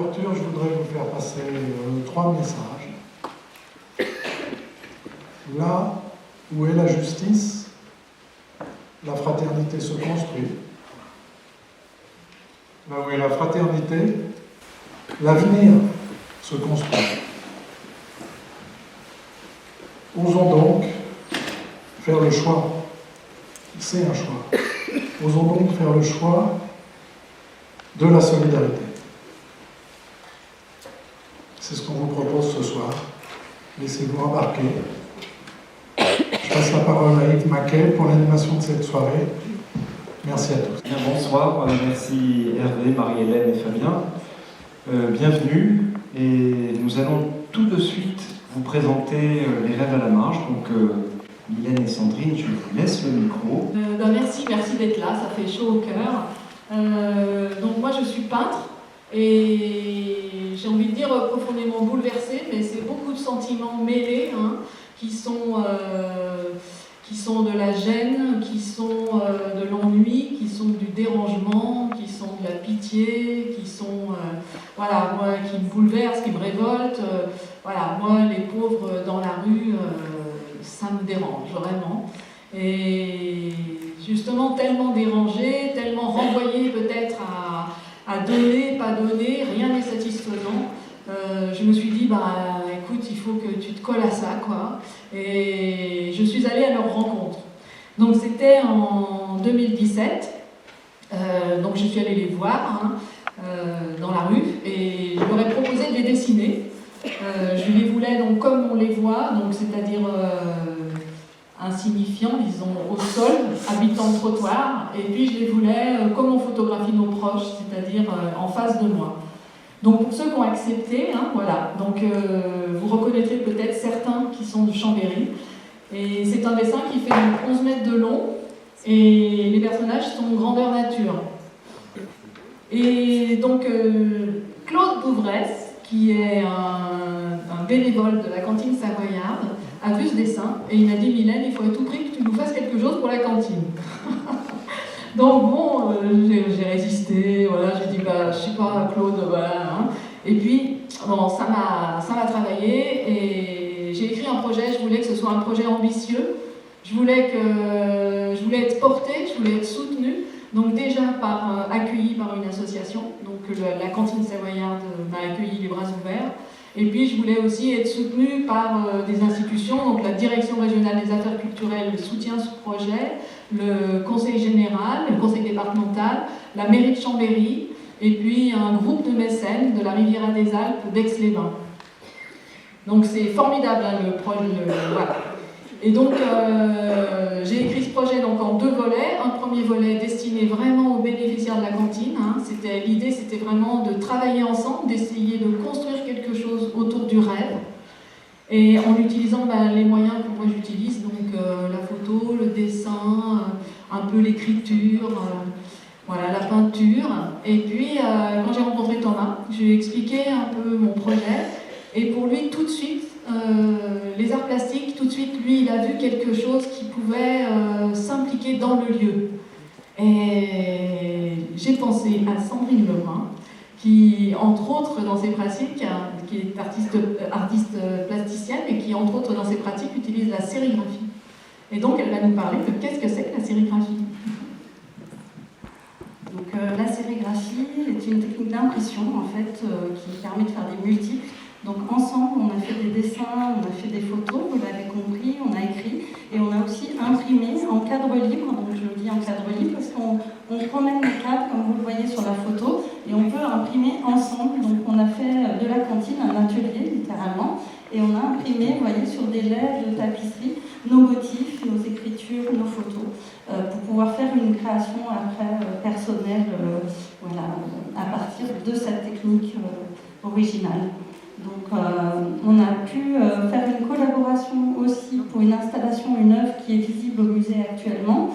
d'ouverture, je voudrais vous faire passer 3 messages. Là où est la justice, la fraternité se construit. Là où est la fraternité, l'avenir se construit. Osons donc faire le choix. C'est un choix. Osons donc faire le choix de la solidarité. C'est ce qu'on vous propose ce soir. Laissez-vous embarquer. Je passe la parole à Yves Maquet pour l'animation de cette soirée. Merci à tous. Bien, bonsoir, merci Hervé, Marie-Hélène et Fabien. Bienvenue, et nous allons tout de suite vous présenter les rêves à la marge. Donc, Mylène et Sandrine, je vous laisse le micro. Merci d'être là, ça fait chaud au cœur. Donc moi je suis peintre et j'ai envie de dire profondément bouleversée, mais c'est beaucoup de sentiments mêlés qui sont de la gêne, qui sont de l'ennui, qui sont du dérangement, qui sont de la pitié, qui sont voilà, moi qui me bouleversent, qui me révoltent. Voilà, moi les pauvres dans la rue, ça me dérange vraiment. Et justement tellement dérangé, tellement renvoyé peut-être à donner, pas donner, rien n'est satisfaisant. Je me suis dit, écoute, il faut que tu te colles à ça, quoi. Et je suis allée à leur rencontre. Donc c'était en 2017. Donc je suis allée les voir dans la rue et je leur ai proposé de les dessiner. Je les voulais donc comme on les voit, donc c'est-à-dire insignifiants, disons, au sol, habitant le trottoir, et puis je les voulais comme on photographie nos proches, c'est-à-dire en face de moi. Donc pour ceux qui ont accepté, voilà, donc vous reconnaîtrez peut-être certains qui sont de Chambéry, et c'est un dessin qui fait 11 mètres de long, et les personnages sont grandeur nature. Et donc Claude Bouvresse, qui est un bénévole de la cantine savoyarde, a vu ce dessin et il m'a dit « Mylène, il faut à tout prix que tu nous fasses quelque chose pour la cantine. » Donc bon, j'ai résisté, voilà, j'ai dit « je sais pas, Claude, voilà. » Et puis, bon, ça m'a travaillé et j'ai écrit un projet, je voulais que ce soit un projet ambitieux, je voulais être portée, je voulais être soutenue, donc déjà accueillie par une association, donc la cantine savoyarde m'a accueilli les bras ouverts. Et puis je voulais aussi être soutenue par des institutions, donc la Direction régionale des affaires culturelles soutient ce projet, le Conseil général, le Conseil départemental, la mairie de Chambéry, et puis un groupe de mécènes de la Riviera des Alpes d'Aix-les-Bains. Donc c'est formidable le projet, voilà. Et donc j'ai écrit ce projet donc, en 2 volets. Un premier volet destiné vraiment aux bénéficiaires de la cantine. L'idée c'était vraiment de travailler ensemble, d'essayer de construire quelque chose autour du rêve. Et en utilisant les moyens que moi j'utilise, donc la photo, le dessin, un peu l'écriture, voilà, la peinture. Et puis quand j'ai rencontré Thomas, je lui ai expliqué un peu mon projet. Et pour lui, tout de suite, les arts plastiques, tout de suite, lui, il a vu quelque chose qui pouvait s'impliquer dans le lieu. Et j'ai pensé à Sandrine Lebrun, qui, entre autres, dans ses pratiques, qui est artiste plasticienne, et qui, entre autres, dans ses pratiques, utilise la sérigraphie. Et donc, elle va nous parler de qu'est-ce que c'est que la sérigraphie. Donc, la sérigraphie est une technique d'impression, en fait, qui permet de faire des multiples. Donc ensemble, on a fait des dessins, on a fait des photos, vous l'avez compris, on a écrit et on a aussi imprimé en cadre libre. Donc je le dis en cadre libre parce qu'on promène les cadres comme vous le voyez sur la photo et on peut imprimer ensemble. Donc on a fait de la cantine un atelier littéralement et on a imprimé, vous voyez, sur des lèvres de tapisserie nos motifs, nos écritures, nos photos pour pouvoir faire une création après personnelle voilà, à partir de cette technique originale. Donc on a pu faire une collaboration aussi pour une installation, une œuvre qui est visible au musée actuellement.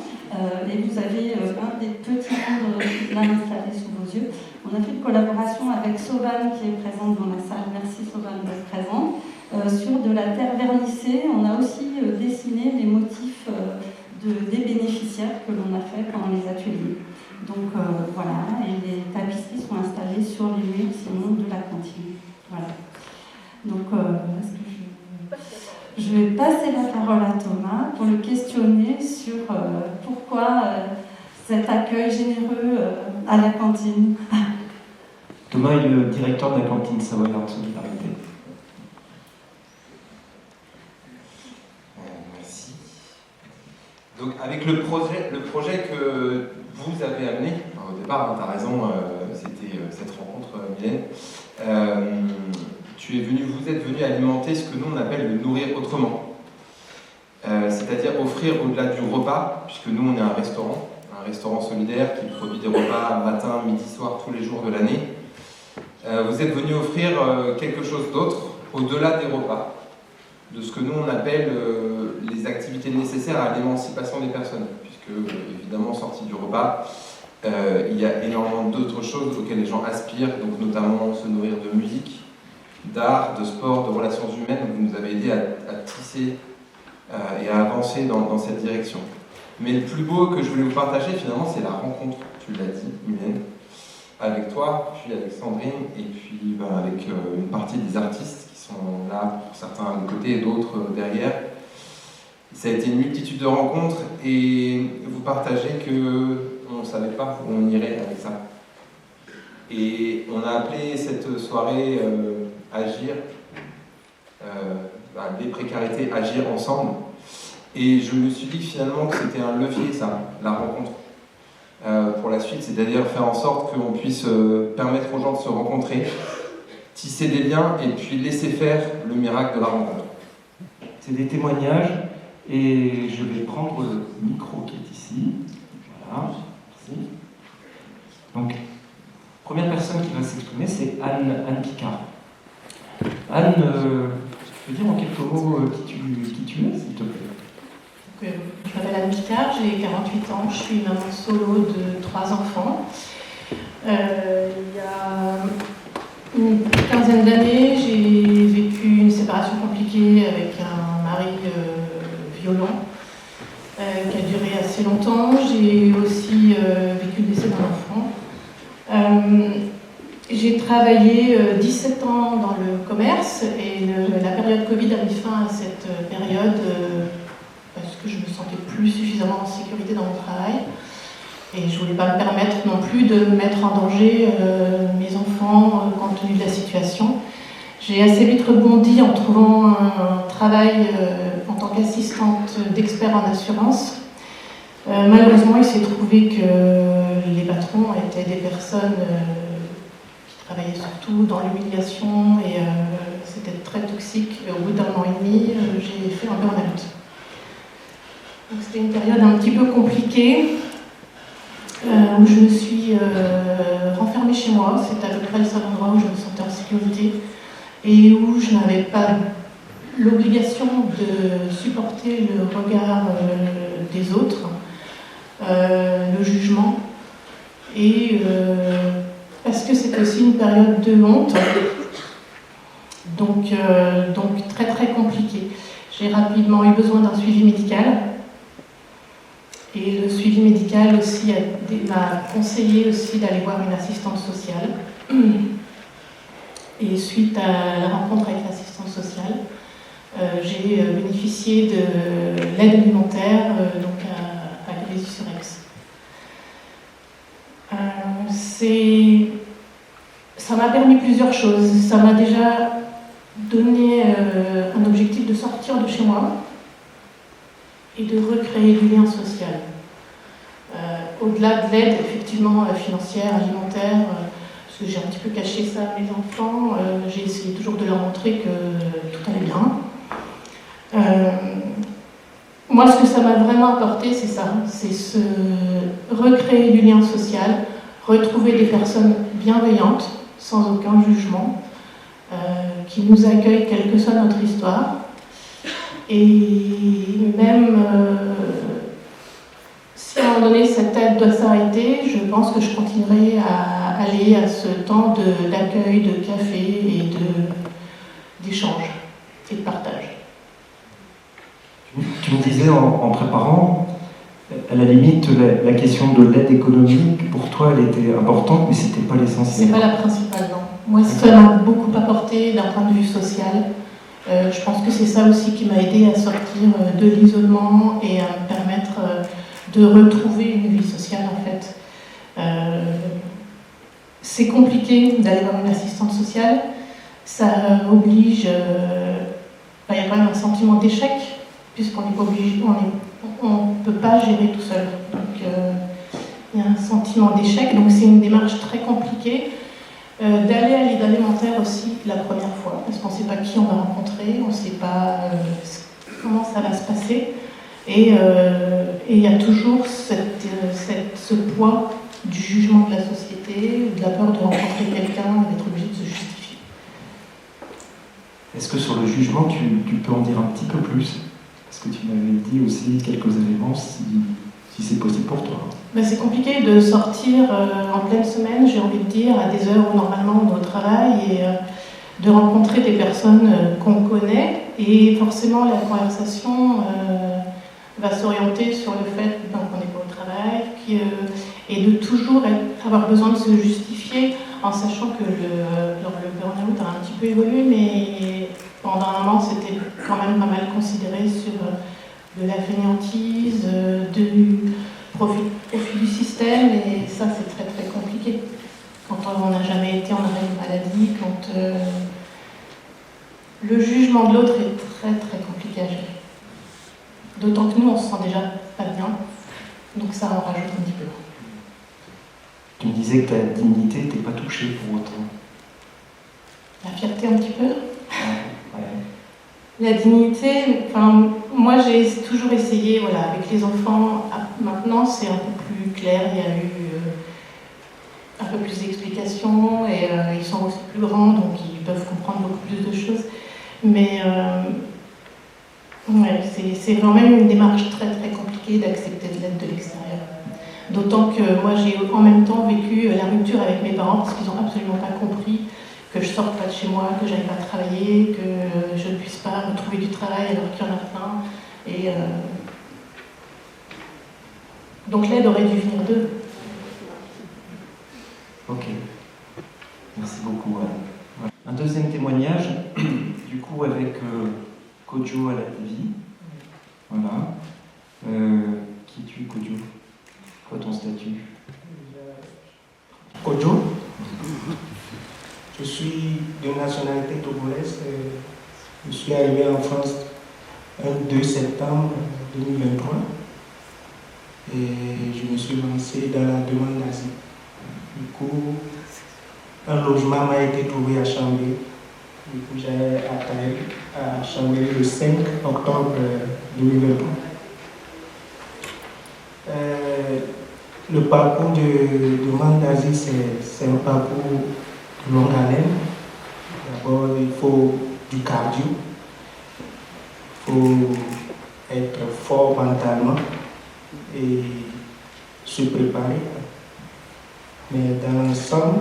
Et vous avez un des petits livres là installé sous vos yeux. On a fait une collaboration avec Sauvane qui est présente dans la salle. Merci Sauvane d'être présente. Sur de la terre vernissée, on a aussi dessiné les motifs des bénéficiaires que l'on a fait pendant les ateliers. Donc voilà, et les tapisseries sont installées sur les murs sinon de la passer la parole à Thomas pour le questionner sur pourquoi cet accueil généreux à la cantine. Thomas est le directeur de la cantine Savoyarde Solidarité. Merci. Donc avec le projet que vous avez amené, au départ, tu as raison, c'était cette rencontre, Mylène, vous êtes venu alimenter ce que nous on appelle le nourrir autrement. C'est-à-dire offrir au-delà du repas, puisque nous on est un restaurant solidaire qui produit des repas matin, midi, soir, tous les jours de l'année. Vous êtes venu offrir quelque chose d'autre, au-delà des repas, de ce que nous on appelle les activités nécessaires à l'émancipation des personnes, puisque évidemment sorti du repas, il y a énormément d'autres choses auxquelles les gens aspirent, donc notamment se nourrir de musique, d'art, de sport, de relations humaines. Vous nous avez aidé à tisser et à avancer dans cette direction. Mais le plus beau que je voulais vous partager finalement, c'est la rencontre, tu l'as dit, Mylène, avec toi, puis avec Sandrine, et puis avec une partie des artistes qui sont là, pour certains de côté et d'autres derrière. Ça a été une multitude de rencontres et vous partagez qu'on ne savait pas où on irait avec ça. Et on a appelé cette soirée Agir, les précarités, agir ensemble. Et je me suis dit finalement que c'était un levier, ça, la rencontre. Pour la suite, c'est-à-dire faire en sorte qu'on puisse permettre aux gens de se rencontrer, tisser des liens et puis laisser faire le miracle de la rencontre. C'est des témoignages et je vais prendre le micro qui est ici. Voilà, merci. Donc, première personne qui va s'exprimer, c'est Anne Picard. Anne, tu peux dire en quelques mots qui tu es, s'il te plaît? Je m'appelle Anne Picard, j'ai 48 ans, je suis maman solo de 3 enfants. Il y a une quinzaine d'années, j'ai vécu une séparation compliquée avec un mari violent qui a duré assez longtemps. J'ai aussi vécu le décès d'un enfant. J'ai travaillé 17 ans dans le commerce et la période Covid a mis fin à cette période parce que je me sentais plus suffisamment en sécurité dans mon travail et je voulais pas me permettre non plus de mettre en danger mes enfants compte tenu de la situation. J'ai assez vite rebondi en trouvant un travail en tant qu'assistante d'expert en assurance. Malheureusement, il s'est trouvé que les patrons étaient des personnes qui travaillaient surtout dans l'humiliation et c'était très toxique. Et au bout d'un an et demi, j'ai fait un burn-out. Donc c'était une période un petit peu compliquée où je me suis renfermée chez moi. C'était à peu près le seul endroit où je me sentais en sécurité et où je n'avais pas l'obligation de supporter le regard des autres, le jugement, et parce que c'était aussi une période de honte, donc très très compliquée. J'ai rapidement eu besoin d'un suivi médical. Et le suivi médical aussi m'a conseillé aussi d'aller voir une assistante sociale. Et suite à la rencontre avec l'assistante sociale, j'ai bénéficié de l'aide alimentaire donc à Grésy-sur-Aix. Ça m'a permis plusieurs choses. Ça m'a déjà donné un objectif de sortir de chez moi et de recréer du lien social. Au-delà de l'aide, effectivement, financière, alimentaire, parce que j'ai un petit peu caché ça à mes enfants, j'ai essayé toujours de leur montrer que tout allait bien. Moi, ce que ça m'a vraiment apporté, c'est ça, c'est se recréer du lien social, retrouver des personnes bienveillantes, sans aucun jugement, qui nous accueillent quelle que soit notre histoire. Et même si à un moment donné cette aide doit s'arrêter, je pense que je continuerai à aller à ce temps d'accueil, de café et d'échange et de partage. Tu me disais en préparant, à la limite, la question de l'aide économique, pour toi, elle était importante, mais c'était pas l'essentiel. C'est pas la principale, non. Moi, ça m'a beaucoup apporté d'un point de vue social. Je pense que c'est ça aussi qui m'a aidé à sortir de l'isolement et à me permettre de retrouver une vie sociale en fait. C'est compliqué d'aller voir une assistante sociale, ça oblige, il y a quand même un sentiment d'échec puisqu'on n'est pas obligé, on ne peut pas gérer tout seul. Donc il y a un sentiment d'échec, donc c'est une démarche très compliquée. D'aller à l'aide alimentaire aussi la première fois, parce qu'on ne sait pas qui on va rencontrer, on ne sait pas comment ça va se passer. Et il y a toujours ce poids du jugement de la société, de la peur de rencontrer quelqu'un, d'être obligé de se justifier. Est-ce que sur le jugement, tu peux en dire un petit peu plus? Parce que tu m'avais dit aussi quelques éléments, si c'est possible pour toi. Ben, c'est compliqué de sortir en pleine semaine, j'ai envie de dire, à des heures où normalement on est au travail, et de rencontrer des personnes qu'on connaît. Et forcément, la conversation va s'orienter sur le fait qu'on n'est pas au travail, et de toujours avoir besoin de se justifier, en sachant que le burn-out a un petit peu évolué, mais pendant un moment, c'était quand même pas mal considéré sur de la fainéantise, du profit du système, et ça, c'est très très compliqué. Quand on n'a jamais été en arrêt de maladie, quand le jugement de l'autre est très très compliqué à gérer. D'autant que nous, on se sent déjà pas bien, donc ça en rajoute un petit peu. Tu me disais que ta dignité n'était pas touchée pour autant. La fierté un petit peu. Ouais. La dignité, enfin, moi j'ai toujours essayé, voilà, avec les enfants, maintenant c'est un peu plus clair, il y a eu un peu plus d'explications, et ils sont aussi plus grands, donc ils peuvent comprendre beaucoup plus de choses. Mais ouais, c'est vraiment une démarche très très compliquée d'accepter de l'aide de l'extérieur. D'autant que moi j'ai en même temps vécu la rupture avec mes parents parce qu'ils n'ont absolument pas compris que je sorte pas de chez moi, que j'aille pas travailler, que je ne puisse pas retrouver du travail alors qu'il y en a plein. Et donc l'aide aurait dû venir d'eux. Ok. Merci beaucoup. Voilà. Un deuxième témoignage, du coup avec Kojo à la TV. Voilà. Qui es-tu, Kojo? Quoi ton statut? Kojo. Je suis de nationalité togolaise. Je suis arrivé en France le 2 septembre 2023 et je me suis lancé dans la demande d'asile. Du coup, un logement m'a été trouvé à Chambéry. Du coup, j'ai atterri à Chambéry le 5 octobre 2023. Le parcours de demande d'asile, c'est un parcours de longue haleine. D'abord, il faut du cardio, il faut être fort mentalement et se préparer. Mais dans l'ensemble,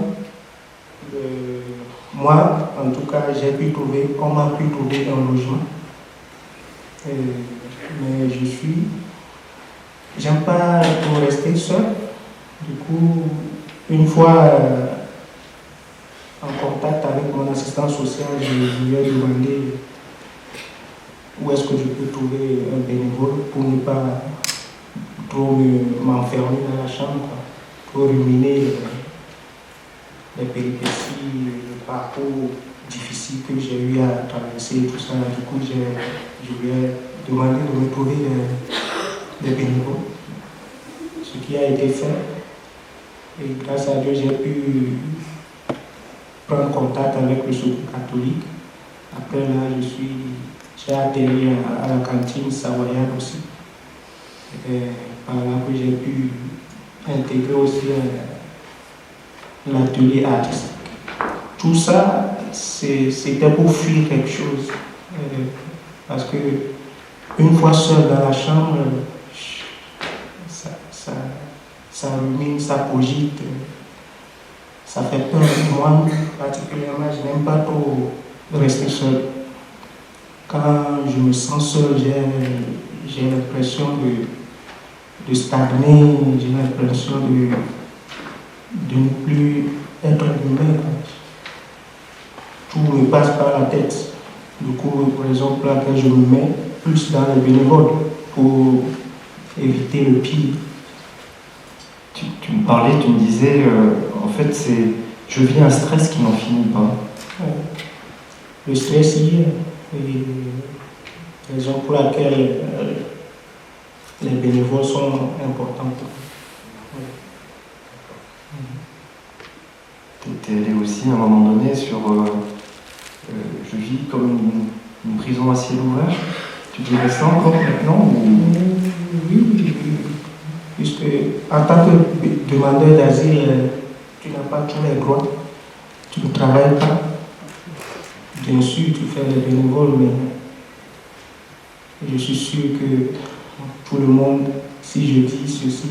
moi, en tout cas, on m'a pu trouver un logement. Mais j'aime pas trop rester seul. Du coup, une fois en contact avec mon assistant social, je lui ai demandé où est-ce que je peux trouver un bénévole pour ne pas trop m'enfermer dans la chambre, pour ruminer les péripéties, le parcours difficile que j'ai eu à traverser, tout ça. Du coup, je lui ai demandé de me trouver des bénévoles, ce qui a été fait. Et grâce à Dieu, j'ai pu prendre contact avec le Secours catholique. Après là, j'ai atterri à la cantine savoyarde aussi. Et par là que j'ai pu intégrer aussi l'atelier artistique. Tout ça, c'était pour fuir quelque chose. Parce que une fois seul dans la chambre, ça rumine, ça cogite, ça fait peur. Moi, particulièrement, je n'aime pas trop rester seul. Quand je me sens seul, j'ai l'impression de stagner, j'ai l'impression de ne plus être humain. Tout me passe par la tête. Du coup, raison pour laquelle je me mets plus dans les bénévoles pour éviter le pire. Tu me parlais, tu me disais, en fait, je vis un stress qui n'en finit pas. Le stress, il y est. Et raison pour laquelle les bénévoles sont importants. Tu es allé aussi à un moment donné sur je vis comme une prison à ciel ouvert. Tu dirais ça encore maintenant Oui, puisque en tant que demandeur d'asile, tu n'as pas tous les droits, tu ne travailles pas. Bien sûr, tu fais les bénévoles, mais je suis sûr que tout le monde, si je dis ceci,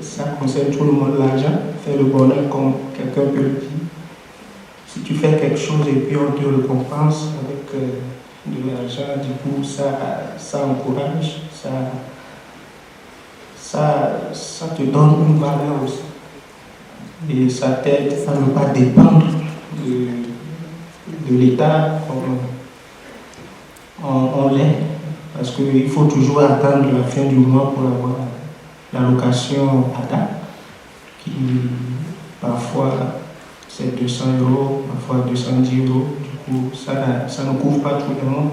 ça concerne tout le monde. L'argent fait le bonheur, comme quelqu'un peut le dire. Si tu fais quelque chose et puis on te récompense avec de l'argent, du coup, ça encourage, ça te donne une valeur aussi. Et ça t'aide à ne pas dépendre de l'État comme on l'est. Parce qu'il faut toujours attendre la fin du mois pour avoir l'allocation ADA, qui parfois c'est 200 €, parfois 210 €. Du coup, ça ne couvre pas tout le monde.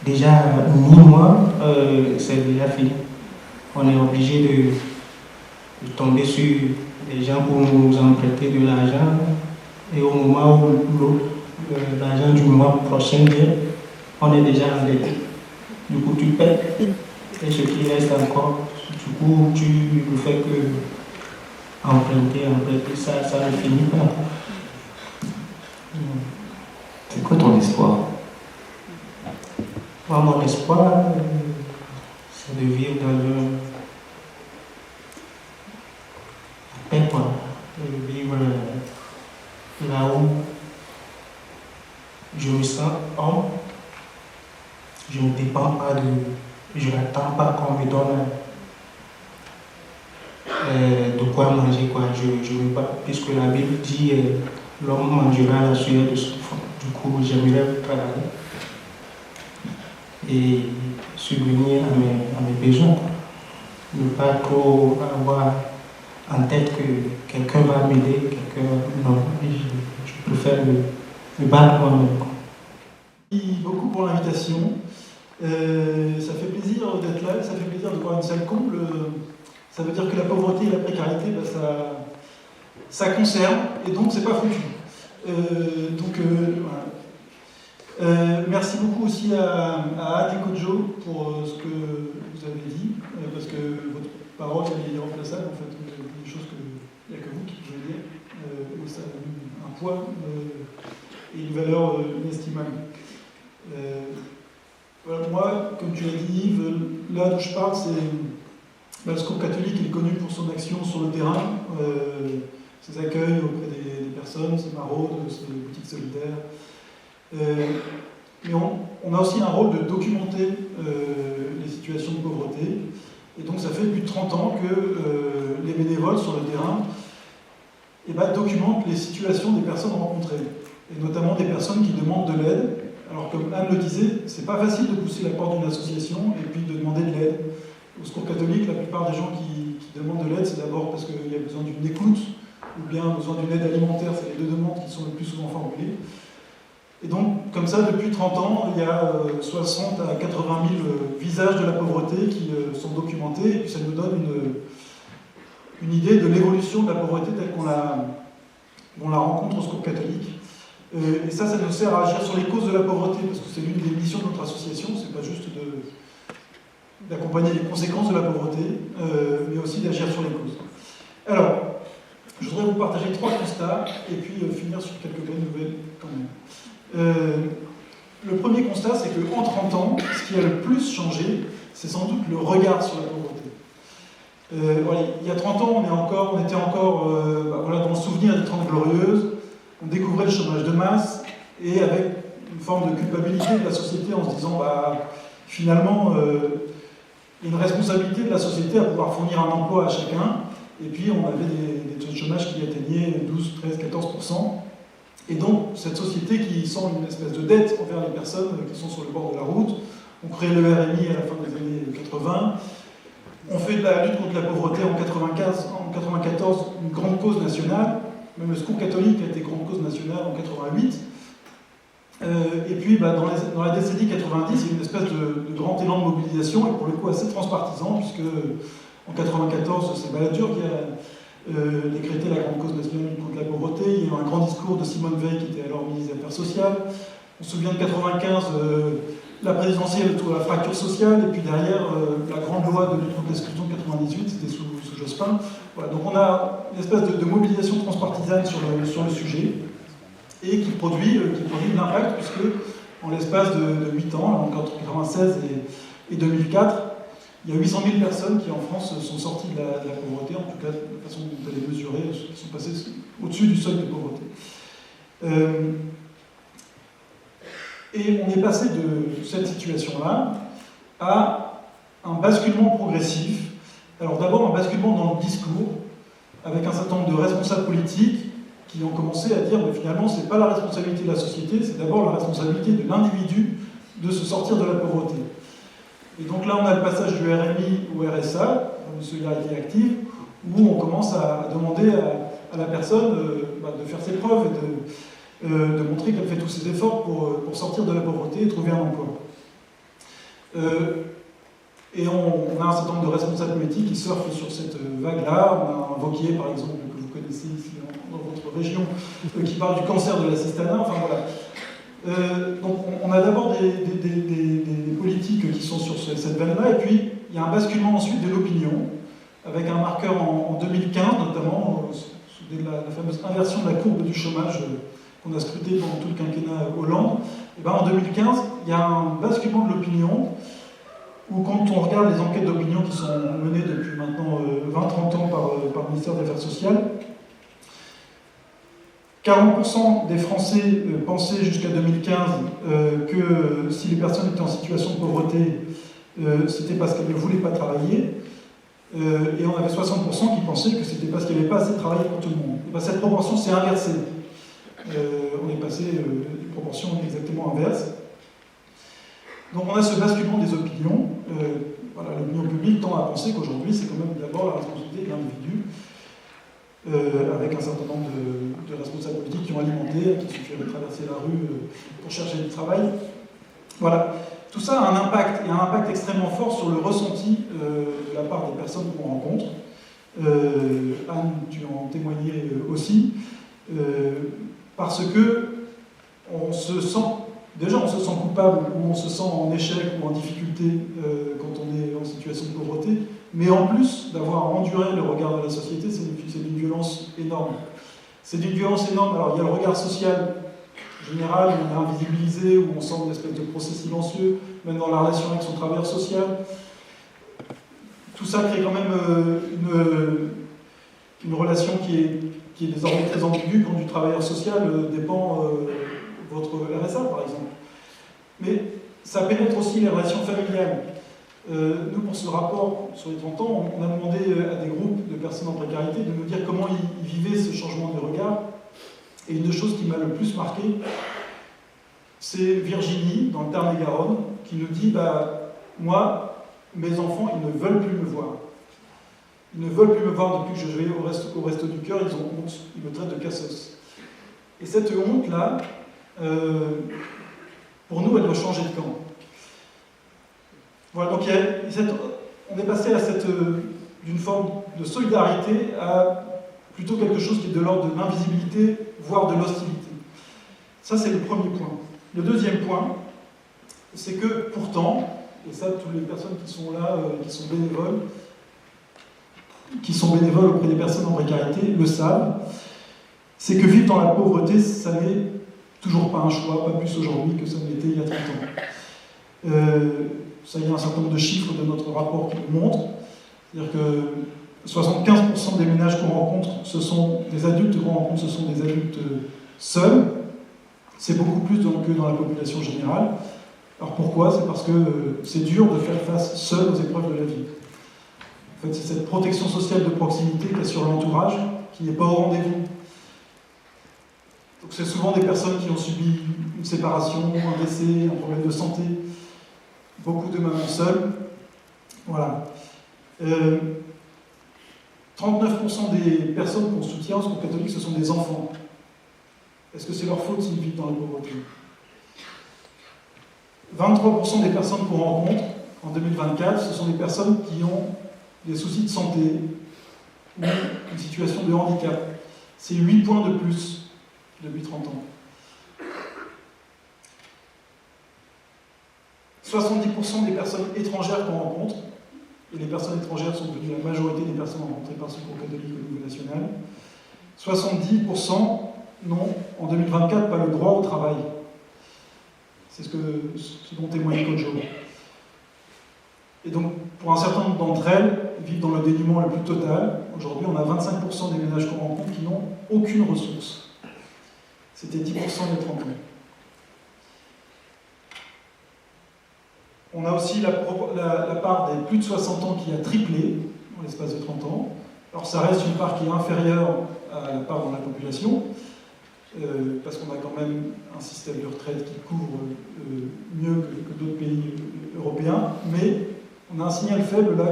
Déjà, mi-mois, c'est déjà fini. On est obligé de tomber sur des gens pour nous emprunter de l'argent. Et au moment où l'argent du mois prochain vient, on est déjà endetté. Du coup, tu paies. Et ce qui reste encore, du coup, tu ne fais que emprunter, ça ne finit pas. C'est quoi ton espoir? Moi, mon espoir, c'est de vivre dans un paix, quoi. De vivre là où je me sens homme. Je ne dépends pas je n'attends pas qu'on me donne de quoi manger, quoi. Je veux pas, puisque la Bible dit l'homme mangera la sueur de son front. Du coup, j'aimerais travailler et subvenir à mes besoins, quoi. Ne pas trop avoir en tête que quelqu'un va m'aider, non, je préfère me battre moi-même. Merci beaucoup pour l'invitation. Ça fait plaisir d'être là, ça fait plaisir de voir une salle comble. Ça veut dire que la pauvreté et la précarité, ça concerne, et donc c'est pas foutu. Voilà. Merci beaucoup aussi à Anne et Kojo pour ce que vous avez dit, parce que votre parole elle est irremplaçable, en fait. Des choses qu'il n'y a que vous qui pouvez dire, et ça a un poids et une valeur inestimable. Voilà, moi, comme tu l'as dit Yves, là d'où je parle, c'est le Secours catholique, il est connu pour son action sur le terrain, ses accueils auprès des personnes, ses maraudes, ses boutiques solidaires. Mais on a aussi un rôle de documenter les situations de pauvreté. Et donc ça fait plus de 30 ans que les bénévoles sur le terrain documentent les situations des personnes rencontrées, et notamment des personnes qui demandent de l'aide. Alors comme Anne le disait, c'est pas facile de pousser la porte d'une association et puis de demander de l'aide. Au Secours catholique, la plupart des gens qui demandent de l'aide, c'est d'abord parce qu'il y a besoin d'une écoute, ou bien besoin d'une aide alimentaire, c'est les deux demandes qui sont le plus souvent formulées. Et donc, comme ça, depuis 30 ans, il y a 60 à 80 000 visages de la pauvreté qui sont documentés, et puis ça nous donne une idée de l'évolution de la pauvreté telle qu'on la rencontre au Secours catholique. Et ça nous sert à agir sur les causes de la pauvreté, parce que c'est l'une des missions de notre association, c'est pas juste d'accompagner les conséquences de la pauvreté, mais aussi d'agir sur les causes. Alors, je voudrais vous partager 3 constats, et puis finir sur quelques bonnes nouvelles quand même. Le premier constat, c'est qu'en 30 ans, ce qui a le plus changé, c'est sans doute le regard sur la pauvreté. Voilà, il y a 30 ans, on était encore dans le souvenir des 30 glorieuses, on découvrait le chômage de masse, et avec une forme de culpabilité de la société en se disant, finalement, il y a une responsabilité de la société à pouvoir fournir un emploi à chacun, et puis on avait des taux de chômage qui atteignaient 12, 13, 14%. Et donc, cette société qui sent une espèce de dette envers les personnes qui sont sur le bord de la route, on crée le RMI à la fin des années 80, on fait de la lutte contre la pauvreté en 94 une grande cause nationale, même le Secours catholique a été grande cause nationale en 88. Et puis dans la décennie 90, il y a une espèce de grand élan de mobilisation, et pour le coup assez transpartisan, puisque en 94, c'est Balladur qui a décrété la grande cause nationale contre la pauvreté. Il y a eu un grand discours de Simone Veil, qui était alors ministre des Affaires sociales. On se souvient de 95, la présidentielle autour de la fracture sociale, et puis derrière, la grande loi de lutte contre l'exclusion de 98, c'était sous Jospin. Voilà, donc on a une espèce de mobilisation transpartisane sur le sujet, et qui produit de l'impact, puisque en l'espace de 8 ans, entre 1996 et 2004, il y a 800 000 personnes qui en France sont sorties de la pauvreté, en tout cas de la façon dont elle est mesurée, qui sont passées au-dessus du seuil de pauvreté. Et on est passé de cette situation-là à un basculement progressif. Alors d'abord un basculement dans le discours, avec un certain nombre de responsables politiques qui ont commencé à dire que finalement ce n'est pas la responsabilité de la société, c'est d'abord la responsabilité de l'individu de se sortir de la pauvreté. Et donc là on a le passage du RMI au RSA, de solidarité active, où on commence à demander à la personne de faire ses preuves et de montrer qu'elle fait tous ses efforts pour sortir de la pauvreté et trouver un emploi. Et on a un certain nombre de responsables politiques qui surfent sur cette vague-là. On a un Wauquiez, par exemple, que vous connaissez ici dans votre région, qui parle du cancer de l'assistanat. Enfin voilà. Donc on a d'abord des politiques qui sont sur cette vague-là, et puis il y a un basculement ensuite de l'opinion, avec un marqueur en 2015 notamment, la fameuse inversion de la courbe du chômage qu'on a scruté pendant tout le quinquennat Hollande. Et ben en 2015, il y a un basculement de l'opinion, où quand on regarde les enquêtes d'opinion qui sont menées depuis maintenant 20-30 ans par le ministère des Affaires sociales, 40% des Français pensaient jusqu'à 2015 que si les personnes étaient en situation de pauvreté, c'était parce qu'elles ne voulaient pas travailler, et on avait 60% qui pensaient que c'était parce qu'il n'y avait pas assez de travail pour tout le monde. Et ben cette proportion s'est inversée. On est passé d'une proportion exactement inverse. Donc on a ce basculement des opinions. Voilà, l'opinion publique tend à penser qu'aujourd'hui c'est quand même d'abord la responsabilité de l'individu, avec un certain nombre de responsables politiques qui ont alimenté, qui suffirait de traverser la rue pour chercher du travail. Voilà. Tout ça a un impact, et un impact extrêmement fort sur le ressenti de la part des personnes qu'on rencontre. Anne, tu en témoignais aussi, parce que on se sent coupable, ou on se sent en échec ou en difficulté quand on est en situation de pauvreté, mais en plus d'avoir enduré le regard de la société, c'est d'une violence énorme. C'est d'une violence énorme. Alors il y a le regard social général, où on est invisibilisé, où on sent une espèce de procès silencieux, même dans la relation avec son travailleur social. Tout ça crée quand même une relation qui est désormais très ambiguë quand du travailleur social dépend votre RSA, par exemple. Mais ça pénètre aussi les relations familiales. Nous, pour ce rapport sur les 30 ans, on a demandé à des groupes de personnes en précarité de nous dire comment ils vivaient ce changement de regard. Et une des choses qui m'a le plus marqué, c'est Virginie, dans le Tarn-et-Garonne, qui nous dit moi, mes enfants, ils ne veulent plus me voir. Ils ne veulent plus me voir depuis que je vais au Resto du Cœur, ils ont honte, ils me traitent de cassos. Et cette honte-là, pour nous, elle doit changer de camp. Voilà, donc on est passé d'une forme de solidarité à plutôt quelque chose qui est de l'ordre de l'invisibilité, voire de l'hostilité. Ça, c'est le premier point. Le deuxième point, c'est que pourtant, et ça, toutes les personnes qui sont là, qui sont bénévoles auprès des personnes en précarité, le savent, c'est que vivre dans la pauvreté, ça n'est toujours pas un choix, pas plus aujourd'hui que ça ne l'était il y a 30 ans. Ça, il y a un certain nombre de chiffres de notre rapport qui le montrent. C'est-à-dire que 75% des ménages qu'on rencontre, ce sont des adultes qu'on rencontre, ce sont des adultes seuls. C'est beaucoup plus que dans la population générale. Alors pourquoi ? C'est parce que c'est dur de faire face seul aux épreuves de la vie. En fait, c'est cette protection sociale de proximité qu'il y a sur l'entourage qui n'est pas au rendez-vous. Donc c'est souvent des personnes qui ont subi une séparation, un décès, un problème de santé, beaucoup de mamans seules. Voilà. 39% des personnes qu'on soutient au Secours catholique, ce sont des enfants. Est-ce que c'est leur faute s'ils vivent dans la pauvreté? 23% des personnes qu'on rencontre en 2024, ce sont des personnes qui ont des soucis de santé ou une situation de handicap. C'est 8 points de plus depuis 30 ans. 70% des personnes étrangères qu'on rencontre, et les personnes étrangères sont devenues la majorité des personnes rencontrées par ce Secours catholique au niveau national, 70% n'ont en 2024 pas le droit au travail. C'est ce dont témoigne Kojo. Et donc, pour un certain nombre d'entre elles, vivent dans le dénuement le plus total. Aujourd'hui, on a 25% des ménages qu'on rencontre qui n'ont aucune ressource. C'était 10% il y a 30 ans. On a aussi la part des plus de 60 ans qui a triplé dans l'espace de 30 ans. Alors ça reste une part qui est inférieure à la part dans la population, parce qu'on a quand même un système de retraite qui couvre mieux que d'autres pays européens, mais on a un signal faible là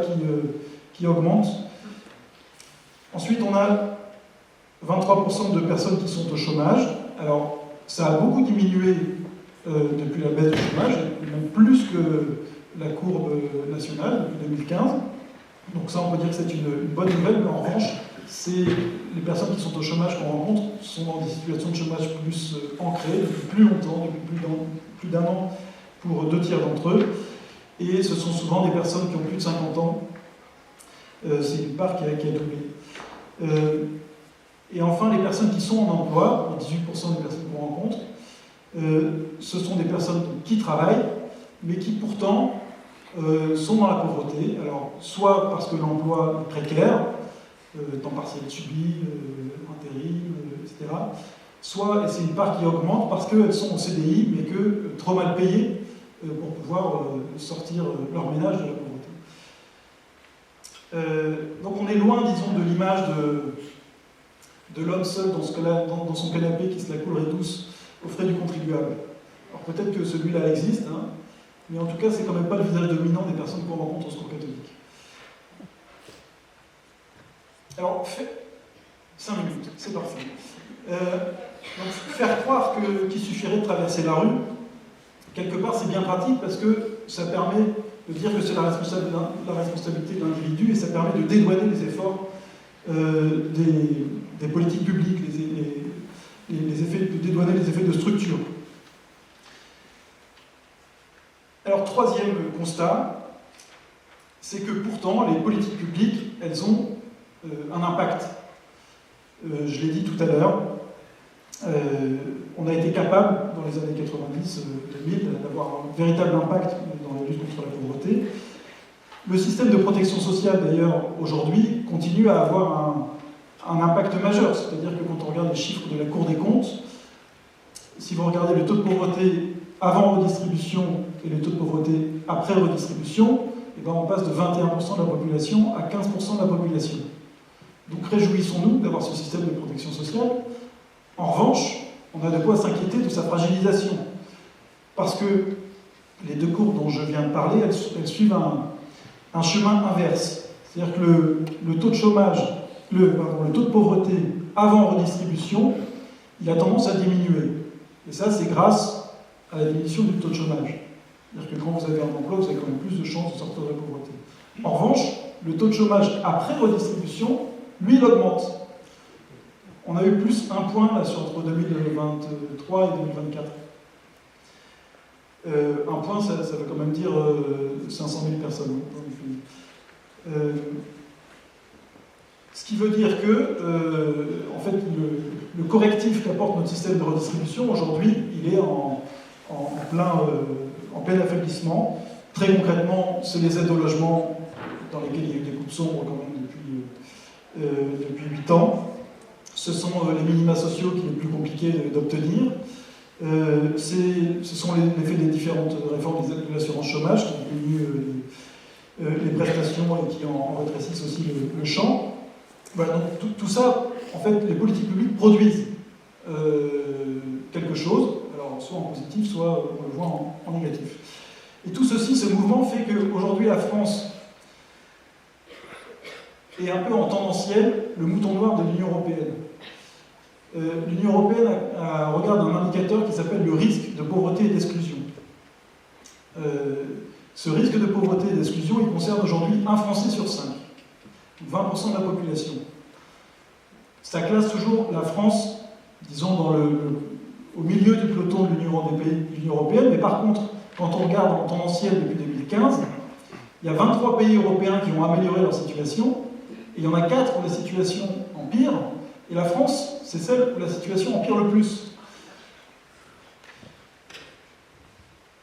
qui augmente. Ensuite, on a 23% de personnes qui sont au chômage. Alors, ça a beaucoup diminué depuis la baisse du chômage, même plus que la courbe nationale depuis 2015. Donc ça, on peut dire que c'est une bonne nouvelle, mais en revanche, les personnes qui sont au chômage qu'on rencontre sont dans des situations de chômage plus ancrées, depuis plus longtemps, depuis plus d'un an pour 2 tiers d'entre eux. Et ce sont souvent des personnes qui ont plus de 50 ans. C'est une part qui a doublé. Et enfin, les personnes qui sont en emploi, 18% des personnes qu'on rencontre, ce sont des personnes qui travaillent, mais qui pourtant sont dans la pauvreté. Alors, soit parce que l'emploi est précaire, temps partiel subi, intérim, etc. Soit, et c'est une part qui augmente, parce qu'elles sont en CDI, mais que trop mal payées pour pouvoir sortir leur ménage de la pauvreté. Donc on est loin, disons, de l'image de l'homme seul dans son canapé qui se la coulerait douce aux frais du contribuable. Alors peut-être que celui-là existe, hein, mais en tout cas, c'est quand même pas le visage dominant des personnes qu'on rencontre au Secours catholique. Alors, 5 minutes, c'est parfait. Donc, faire croire qu'il suffirait de traverser la rue, quelque part, c'est bien pratique parce que ça permet de dire que c'est la responsabilité de l'individu et ça permet de dédouaner les efforts des politiques publiques, de dédouaner les effets de structure. Alors, troisième constat, c'est que pourtant, les politiques publiques, elles ont un impact. Je l'ai dit tout à l'heure, on a été capable, dans les années 90-2000, d'avoir un véritable impact dans la lutte contre la pauvreté. Le système de protection sociale, d'ailleurs, aujourd'hui, continue à avoir un impact majeur. C'est-à-dire que quand on regarde les chiffres de la Cour des comptes, si vous regardez le taux de pauvreté avant redistribution et le taux de pauvreté après redistribution, eh ben on passe de 21% de la population à 15% de la population. Donc réjouissons-nous d'avoir ce système de protection sociale. En revanche, on a de quoi s'inquiéter de sa fragilisation. Parce que les 2 courbes dont je viens de parler, elles suivent un chemin inverse. C'est-à-dire que le taux de chômage, le taux de pauvreté avant redistribution, il a tendance à diminuer. Et ça, c'est grâce à la diminution du taux de chômage. C'est-à-dire que quand vous avez un emploi, vous avez quand même plus de chances de sortir de la pauvreté. En revanche, le taux de chômage après redistribution, lui, il augmente. On a eu plus 1 point là, entre 2023 et 2024. 1 point, ça veut quand même dire 500 000 personnes. Ce qui veut dire que, en fait, le correctif qu'apporte notre système de redistribution, aujourd'hui, il est en plein affaiblissement. Très concrètement, c'est les aides au logement dans lesquelles il y a eu des coups de sombre quand même depuis 8 ans. Ce sont les minima sociaux qui sont les plus compliqués d'obtenir. Ce sont l'effet des différentes réformes de l'assurance chômage qui diminuent les prestations et qui en rétrécissent aussi le champ. Voilà, donc tout ça, en fait, les politiques publiques produisent quelque chose, alors soit en positif, soit on le voit en négatif. Et tout ceci, ce mouvement fait qu'aujourd'hui la France est un peu en tendanciel, le mouton noir de l'Union européenne. L'Union européenne regarde un indicateur qui s'appelle le risque de pauvreté et d'exclusion. Ce risque de pauvreté et d'exclusion, il concerne aujourd'hui un Français sur 5, 20% de la population. Ça classe toujours la France, disons, au milieu du peloton de l'Union européenne, mais par contre, quand on regarde en tendanciel depuis 2015, il y a 23 pays européens qui ont amélioré leur situation, et il y en a 4 où la situation empire, et la France, c'est celle où la situation empire le plus.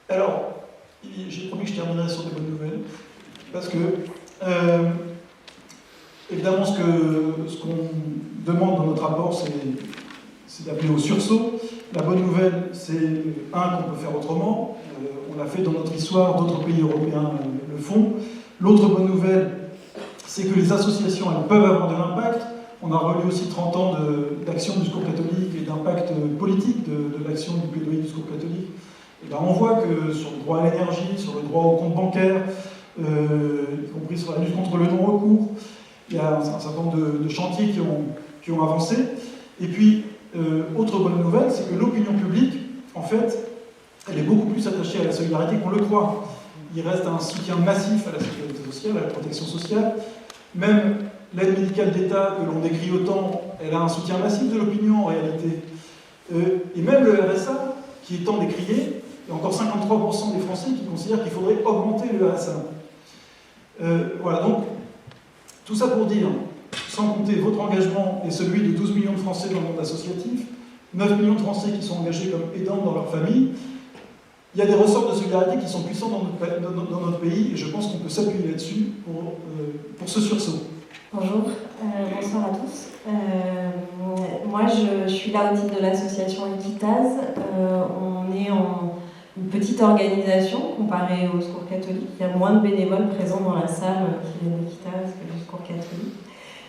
Alors, j'ai promis que je terminerais sur des bonnes nouvelles, parce que, évidemment, ce qu'on demande dans notre rapport, c'est d'appeler au sursaut. La bonne nouvelle, c'est, qu'on peut faire autrement. On l'a fait dans notre histoire, d'autres pays européens le font. L'autre bonne nouvelle, c'est que les associations, elles peuvent avoir de l'impact. On a relu aussi 30 ans d'action du Secours catholique et d'impact politique de l'action du plaidoyer du Secours catholique. Et ben on voit que sur le droit à l'énergie, sur le droit au compte bancaire, y compris sur la lutte contre le non-recours, il y a un certain nombre de chantiers qui ont avancé. Et puis, autre bonne nouvelle, c'est que l'opinion publique, en fait, elle est beaucoup plus attachée à la solidarité qu'on le croit. Il reste un soutien massif à la sécurité sociale, à la protection sociale. Même l'aide médicale d'État, que l'on décrit autant, elle a un soutien massif de l'opinion en réalité. Et même le RSA, qui est tant décrié, il y a encore 53% des Français qui considèrent qu'il faudrait augmenter le RSA. Voilà, donc, tout ça pour dire, sans compter votre engagement et celui de 12 millions de Français dans le monde associatif, 9 millions de Français qui sont engagés comme aidants dans leur famille, il y a des ressorts de solidarité qui sont puissants dans notre pays, et je pense qu'on peut s'appuyer là-dessus pour ce sursaut. Bonjour, bonsoir à tous. Moi, je suis là au titre de l'association Equitaz. On est une petite organisation comparée au Secours catholique. Il y a moins de bénévoles présents dans la salle qui viennent d'Equitaz que du Secours catholique.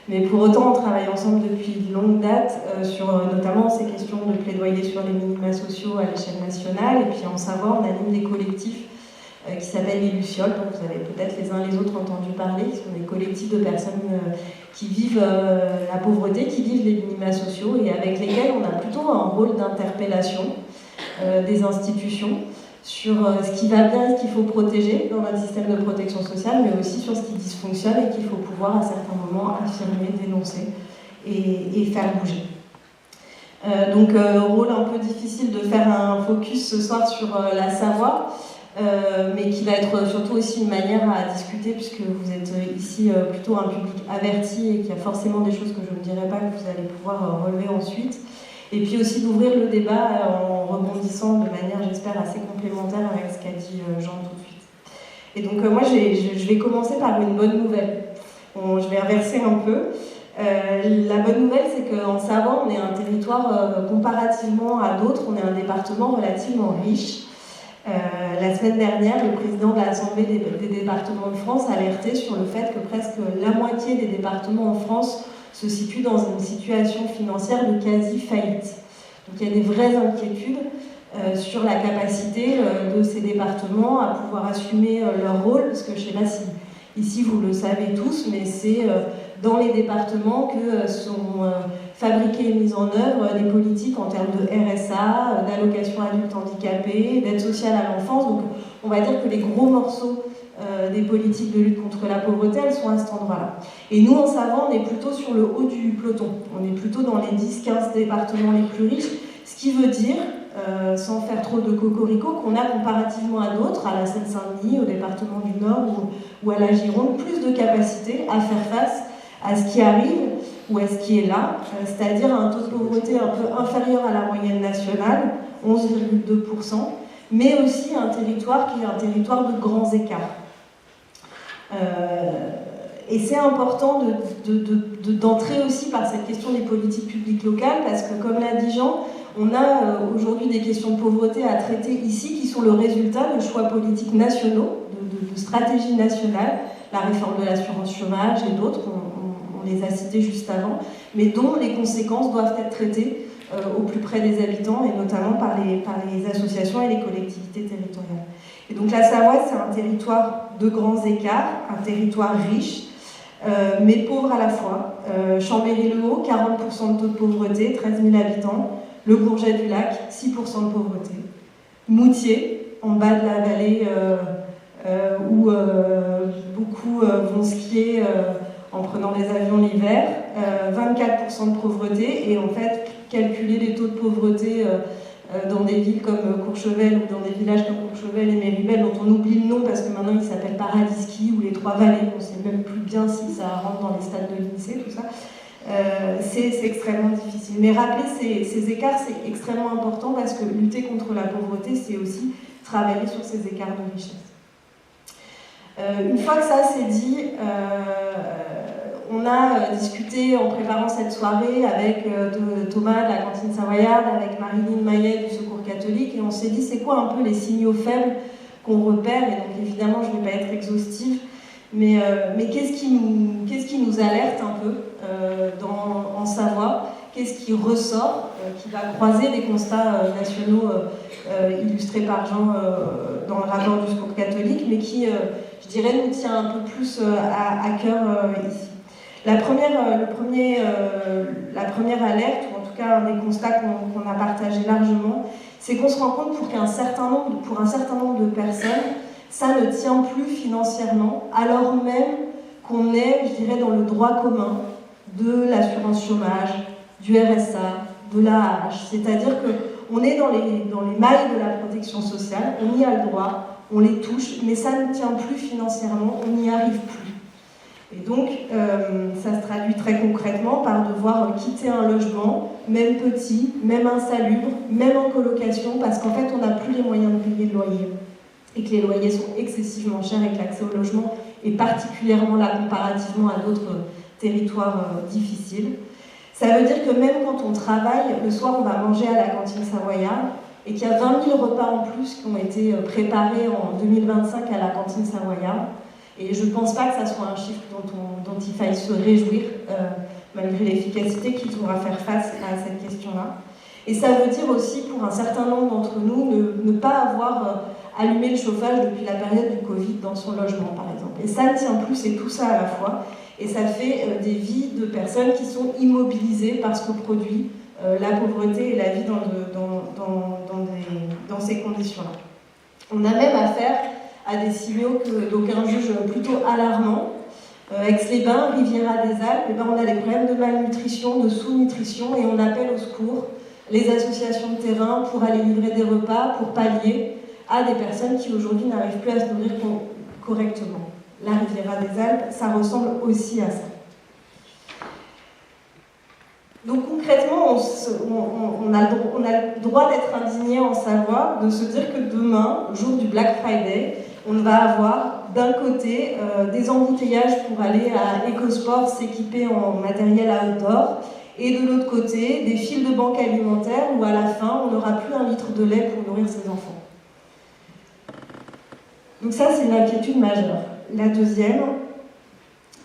Mais pour autant, on travaille ensemble depuis de longue date sur notamment ces questions de plaidoyer sur les minima sociaux à l'échelle nationale. Et puis en Savoie, on anime des collectifs qui s'appellent les Lucioles, dont vous avez peut-être les uns les autres entendu parler, qui sont des collectifs de personnes qui vivent la pauvreté, qui vivent les minima sociaux et avec lesquels on a plutôt un rôle d'interpellation des institutions sur ce qui va bien et ce qu'il faut protéger dans notre système de protection sociale, mais aussi sur ce qui dysfonctionne et qu'il faut pouvoir à certains moments affirmer, dénoncer et faire bouger. Donc rôle un peu difficile de faire un focus ce soir sur la Savoie, mais qui va être surtout aussi une manière à discuter puisque vous êtes ici plutôt un public averti et qu'il y a forcément des choses que je ne dirai pas que vous allez pouvoir relever ensuite. Et puis aussi d'ouvrir le débat en rebondissant de manière, j'espère, assez complémentaire avec ce qu'a dit Jean tout de suite. Et donc moi, je vais commencer par une bonne nouvelle. Je vais inverser un peu. La bonne nouvelle, c'est qu'en Savoie, on est un territoire comparativement à d'autres, on est un département relativement riche. La semaine dernière, le président de l'Assemblée des départements de France a alerté sur le fait que presque la moitié des départements en France se situent dans une situation financière de quasi-faillite. Donc il y a des vraies inquiétudes sur la capacité de ces départements à pouvoir assumer leur rôle, parce que je ne sais pas si ici vous le savez tous, mais c'est dans les départements que sont fabriquées et mises en œuvre des politiques en termes de RSA, d'allocation adultes handicapés, d'aide sociale à l'enfance. Donc on va dire que les gros morceaux des politiques de lutte contre la pauvreté, elles sont à cet endroit-là. Et nous, en Savoie, on est plutôt sur le haut du peloton. On est plutôt dans les 10-15 départements les plus riches, ce qui veut dire, sans faire trop de cocorico, qu'on a comparativement à d'autres, à la Seine-Saint-Denis, au département du Nord ou à la Gironde, plus de capacité à faire face à ce qui arrive ou à ce qui est là, c'est-à-dire un taux de pauvreté un peu inférieur à la moyenne nationale, 11,2%, mais aussi un territoire qui est un territoire de grands écarts. Et c'est important d'entrer aussi par cette question des politiques publiques locales, parce que comme l'a dit Jean, on a aujourd'hui des questions de pauvreté à traiter ici qui sont le résultat de choix politiques nationaux, de stratégies nationales, la réforme de l'assurance chômage et d'autres, on les a cités juste avant, mais dont les conséquences doivent être traitées au plus près des habitants, et notamment par les associations et les collectivités territoriales. Et donc la Savoie, c'est un territoire de grands écarts, un territoire riche, mais pauvre à la fois. Chambéry-le-Haut, 40% de taux de pauvreté, 13 000 habitants. Le Bourget-du-Lac, 6% de pauvreté. Moutier, en bas de la vallée, où beaucoup vont skier en prenant des avions l'hiver, 24% de pauvreté, et en fait, calculer les taux de pauvreté dans des villes comme Courchevel ou dans des villages comme Courchevel et Méribel, dont on oublie le nom parce que maintenant il s'appelle Paradis Ski ou les Trois-Vallées, on ne sait même plus bien si ça rentre dans les stades de l'INSEE, tout ça. C'est extrêmement difficile. Mais rappeler ces écarts, c'est extrêmement important parce que lutter contre la pauvreté, c'est aussi travailler sur ces écarts de richesse. Une fois que ça c'est dit, on a discuté en préparant cette soirée avec Thomas de la cantine savoyarde, avec Marilyn Maillet du Secours catholique, et on s'est dit c'est quoi un peu les signaux faibles qu'on repère, et donc évidemment je ne vais pas être exhaustive, mais qu'est-ce qui nous alerte un peu en Savoie, qu'est-ce qui ressort, qui va croiser les constats nationaux illustrés par Jean dans le rapport du Secours catholique, mais qui, je dirais, nous tient un peu plus à cœur ici. La première alerte, ou en tout cas un des constats qu'on a partagé largement, c'est qu'on se rend compte pour un certain nombre de personnes, ça ne tient plus financièrement, alors même qu'on est, je dirais, dans le droit commun de l'assurance chômage, du RSA, de l'AAH. C'est-à-dire qu'on est dans les mailles de la protection sociale, on y a le droit, on les touche, mais ça ne tient plus financièrement, on n'y arrive plus. Et donc, ça se traduit très concrètement par devoir quitter un logement, même petit, même insalubre, même en colocation, parce qu'en fait, on n'a plus les moyens de payer le loyer, et que les loyers sont excessivement chers et que l'accès au logement est particulièrement là comparativement à d'autres territoires difficiles. Ça veut dire que même quand on travaille, le soir, on va manger à la cantine savoyarde, et qu'il y a 20 000 repas en plus qui ont été préparés en 2025 à la cantine savoyarde. Et je ne pense pas que ça soit un chiffre dont il faille se réjouir, malgré l'efficacité qu'il faudra faire face à cette question-là. Et ça veut dire aussi, pour un certain nombre d'entre nous, ne pas avoir allumé le chauffage depuis la période du Covid dans son logement, par exemple. Et ça ne tient plus, c'est tout ça à la fois. Et ça fait des vies de personnes qui sont immobilisées par ce que produit la pauvreté et la vie dans ces conditions-là. On a même affaire à des signaux que d'aucuns jugent plutôt alarmants. Aix-les-Bains, Riviera-des-Alpes, on a des problèmes de malnutrition, de sous-nutrition, et on appelle au secours les associations de terrain pour aller livrer des repas, pour pallier à des personnes qui aujourd'hui n'arrivent plus à se nourrir correctement. La Riviera-des-Alpes, ça ressemble aussi à ça. Donc concrètement, on a le droit d'être indigné en Savoie, de se dire que demain, jour du Black Friday, on va avoir d'un côté des embouteillages pour aller à EcoSport s'équiper en matériel outdoor, et de l'autre côté, des files de banques alimentaires où à la fin, on n'aura plus 1 litre de lait pour nourrir ses enfants. Donc ça, c'est une inquiétude majeure. La deuxième,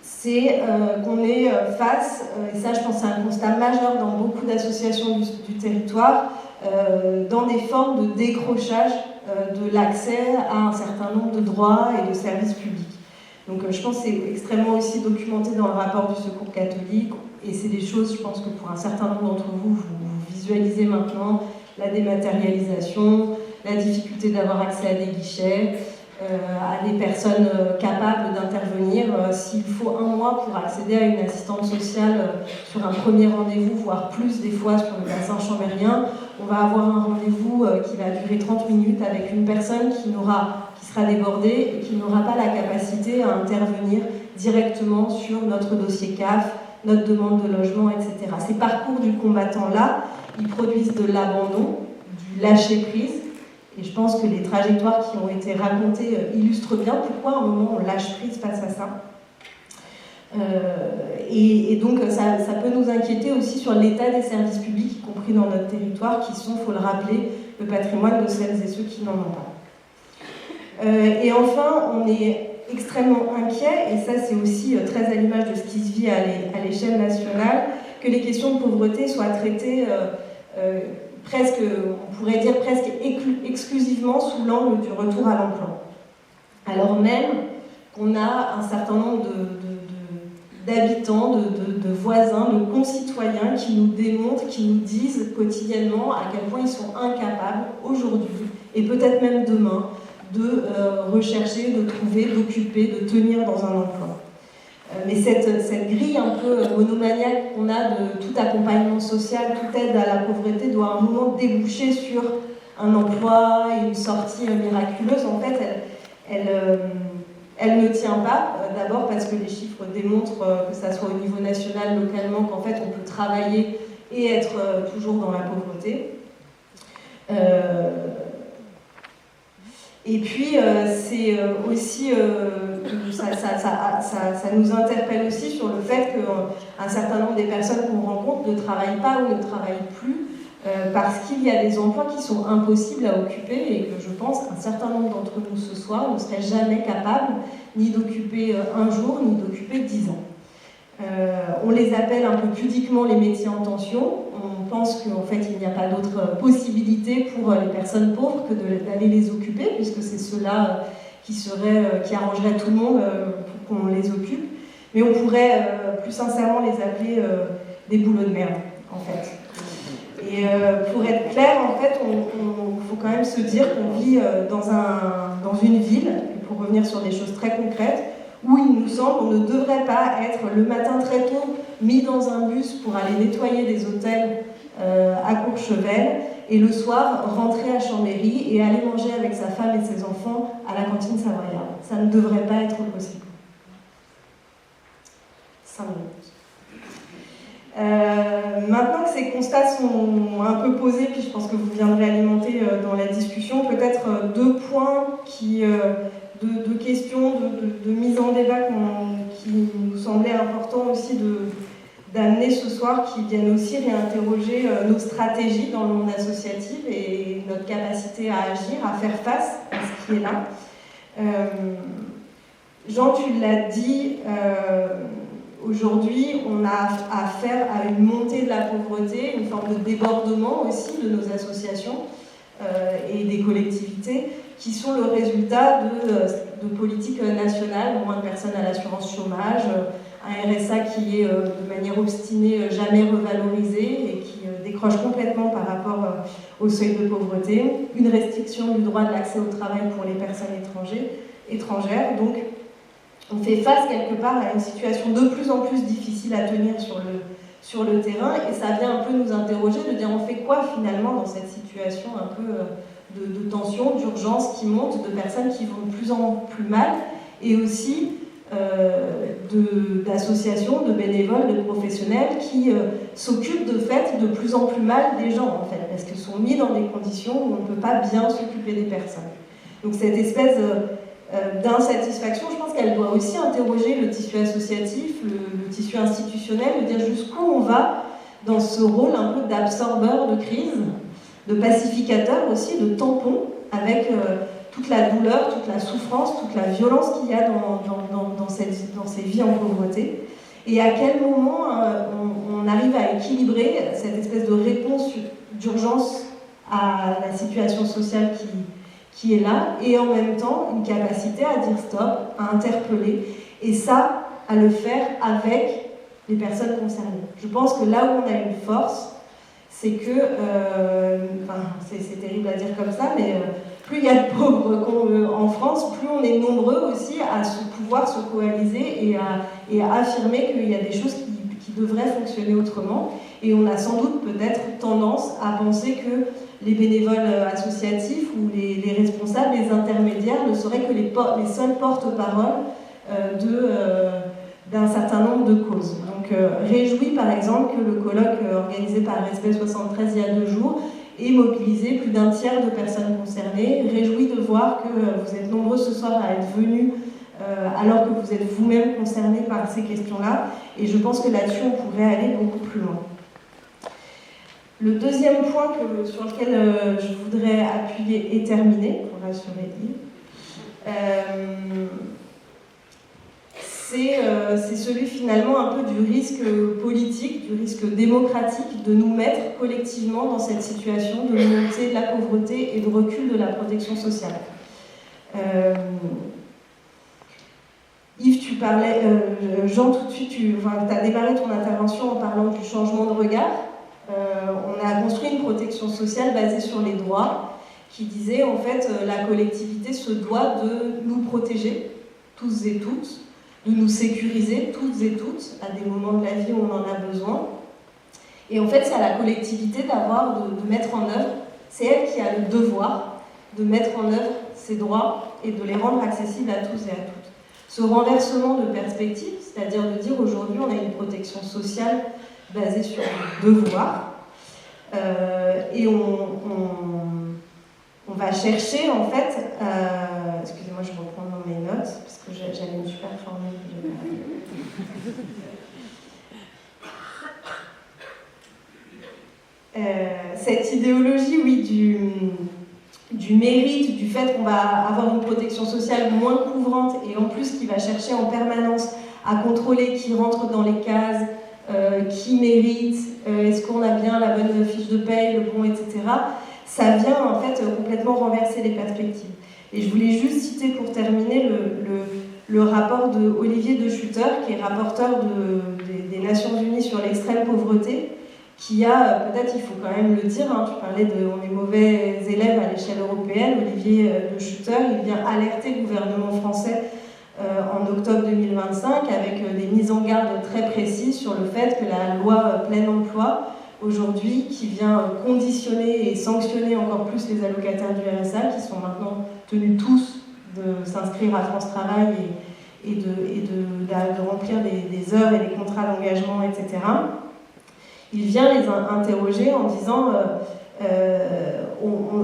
c'est qu'on est face, et ça je pense c'est un constat majeur dans beaucoup d'associations du territoire, dans des formes de décrochage de l'accès à un certain nombre de droits et de services publics. Donc je pense que c'est extrêmement aussi documenté dans le rapport du Secours catholique, et c'est des choses, je pense que pour un certain nombre d'entre vous, vous visualisez maintenant la dématérialisation, la difficulté d'avoir accès à des guichets, à des personnes capables d'intervenir. S'il faut 1 mois pour accéder à une assistante sociale sur un premier rendez-vous, voire plus des fois sur le bassin chambérien, on va avoir un rendez-vous qui va durer 30 minutes avec une personne qui sera débordée et qui n'aura pas la capacité à intervenir directement sur notre dossier CAF, notre demande de logement, etc. Ces parcours du combattant-là, ils produisent de l'abandon, du lâcher-prise. Et je pense que les trajectoires qui ont été racontées illustrent bien pourquoi à un moment on lâche prise face à ça. Et donc ça peut nous inquiéter aussi sur l'état des services publics, y compris dans notre territoire, qui sont, il faut le rappeler, le patrimoine de celles et ceux qui n'en ont pas. Et enfin, on est extrêmement inquiet, et ça c'est aussi très à l'image de ce qui se vit à l'échelle nationale, que les questions de pauvreté soient traitées on pourrait dire presque exclusivement sous l'angle du retour à l'emploi. Alors même qu'on a un certain nombre d'habitants, de voisins, de concitoyens qui nous démontrent, qui nous disent quotidiennement à quel point ils sont incapables aujourd'hui, et peut-être même demain, de rechercher, de trouver, d'occuper, de tenir dans un emploi. Mais cette grille un peu monomaniaque qu'on a de tout accompagnement social, toute aide à la pauvreté doit à un moment déboucher sur un emploi et une sortie miraculeuse. En fait, elle ne tient pas, d'abord parce que les chiffres démontrent, que ça soit au niveau national, localement, qu'en fait on peut travailler et être toujours dans la pauvreté. Et puis c'est aussi, ça nous interpelle aussi sur le fait qu'un certain nombre des personnes qu'on rencontre ne travaillent pas ou ne travaillent plus parce qu'il y a des emplois qui sont impossibles à occuper et que je pense qu'un certain nombre d'entre nous ce soir ne seraient jamais capables ni d'occuper un jour, ni d'occuper 10 ans. On les appelle un peu pudiquement les métiers en tension. On pense qu'en fait il n'y a pas d'autre possibilité pour les personnes pauvres que d'aller les occuper, puisque c'est ceux-là qui arrangeraient tout le monde pour qu'on les occupe. Mais on pourrait plus sincèrement les appeler des boulots de merde, en fait. Et pour être clair, en fait, il faut quand même se dire qu'on vit dans une ville, et pour revenir sur des choses très concrètes, où il nous semble qu'on ne devrait pas être le matin très tôt mis dans un bus pour aller nettoyer des hôtels à Courchevel et le soir rentrer à Chambéry et aller manger avec sa femme et ses enfants à la cantine savoyarde. Ça ne devrait pas être possible. 5 minutes. Maintenant que ces constats sont un peu posés, puis je pense que vous viendrez alimenter dans la discussion, peut-être 2 points de questions, de mise en débat qui nous semblait important aussi d'amener ce soir, qui viennent aussi réinterroger nos stratégies dans le monde associatif et notre capacité à agir, à faire face à ce qui est là. Jean, tu l'as dit, aujourd'hui, on a affaire à une montée de la pauvreté, une forme de débordement aussi de nos associations et des collectivités, qui sont le résultat de politiques nationales, moins de personnes à l'assurance chômage, un RSA qui est de manière obstinée jamais revalorisé et qui décroche complètement par rapport au seuil de pauvreté, une restriction du droit de l'accès au travail pour les personnes étrangères. Donc on fait face quelque part à une situation de plus en plus difficile à tenir sur le terrain, et ça vient un peu nous interroger de dire on fait quoi finalement dans cette situation un peu de tension, d'urgence qui monte, de personnes qui vont de plus en plus mal, et aussi d'associations, de bénévoles, de professionnels qui s'occupent de fait de plus en plus mal des gens en fait, parce qu'ils sont mis dans des conditions où on ne peut pas bien s'occuper des personnes. Donc cette espèce d'insatisfaction, je pense qu'elle doit aussi interroger le tissu associatif, le tissu institutionnel, de dire jusqu'où on va dans ce rôle un peu d'absorbeur de crise, de pacificateur aussi, de tampon, avec toute la douleur, toute la souffrance, toute la violence qu'il y a dans ces vies en pauvreté. Et à quel moment on arrive à équilibrer cette espèce de réponse d'urgence à la situation sociale qui est là, et en même temps une capacité à dire stop, à interpeller, et ça, à le faire avec les personnes concernées. Je pense que là où on a une force, c'est que, c'est terrible à dire comme ça, mais plus il y a de pauvres en France, plus on est nombreux aussi à pouvoir se coaliser et à affirmer qu'il y a des choses qui devraient fonctionner autrement. Et on a sans doute peut-être tendance à penser que les bénévoles associatifs ou les responsables, les intermédiaires ne seraient que les seuls porte-parole d'un certain nombre de causes. Donc réjouis par exemple que le colloque organisé par Respect 73 il y a 2 jours ait mobilisé plus d'un tiers de personnes concernées. Réjouis de voir que vous êtes nombreux ce soir à être venus alors que vous êtes vous-même concernés par ces questions-là. Et je pense que là-dessus on pourrait aller beaucoup plus loin. Le deuxième point sur lequel je voudrais appuyer et terminer, pour rassurer Yves, c'est celui finalement un peu du risque politique, du risque démocratique de nous mettre collectivement dans cette situation de montée de la pauvreté et de recul de la protection sociale. Yves, tu parlais, Jean, tout de suite, tu as démarré ton intervention en parlant du changement de regard. On a construit une protection sociale basée sur les droits, qui disait en fait la collectivité se doit de nous protéger, tous et toutes, de nous sécuriser, toutes et toutes, à des moments de la vie où on en a besoin. Et en fait, c'est à la collectivité de mettre en œuvre, c'est elle qui a le devoir de mettre en œuvre ses droits et de les rendre accessibles à tous et à toutes. Ce renversement de perspective, c'est-à-dire de dire aujourd'hui on a une protection sociale basée sur le devoir, et on va chercher en fait, excusez-moi je reprends dans mes notes, parce que j'avais une super formule que cette idéologie, oui, du mérite, du fait qu'on va avoir une protection sociale moins couvrante et en plus qui va chercher en permanence à contrôler qui rentre dans les cases, qui mérite, est-ce qu'on a bien la bonne fiche de paye, le bon, etc. Ça vient en fait complètement renverser les perspectives. Et je voulais juste citer pour terminer le rapport de Olivier De Schutter, qui est rapporteur des Nations Unies sur l'extrême pauvreté, qui a, peut-être il faut quand même le dire, hein, tu parlais on est mauvais élèves à l'échelle européenne, Olivier De Schutter, il vient alerter le gouvernement français en octobre 2025 avec des mises en garde très précises sur le fait que la loi plein emploi, aujourd'hui, qui vient conditionner et sanctionner encore plus les allocataires du RSA, qui sont maintenant tenus tous de s'inscrire à France Travail et de remplir des heures et des contrats d'engagement, etc. Il vient les interroger en disant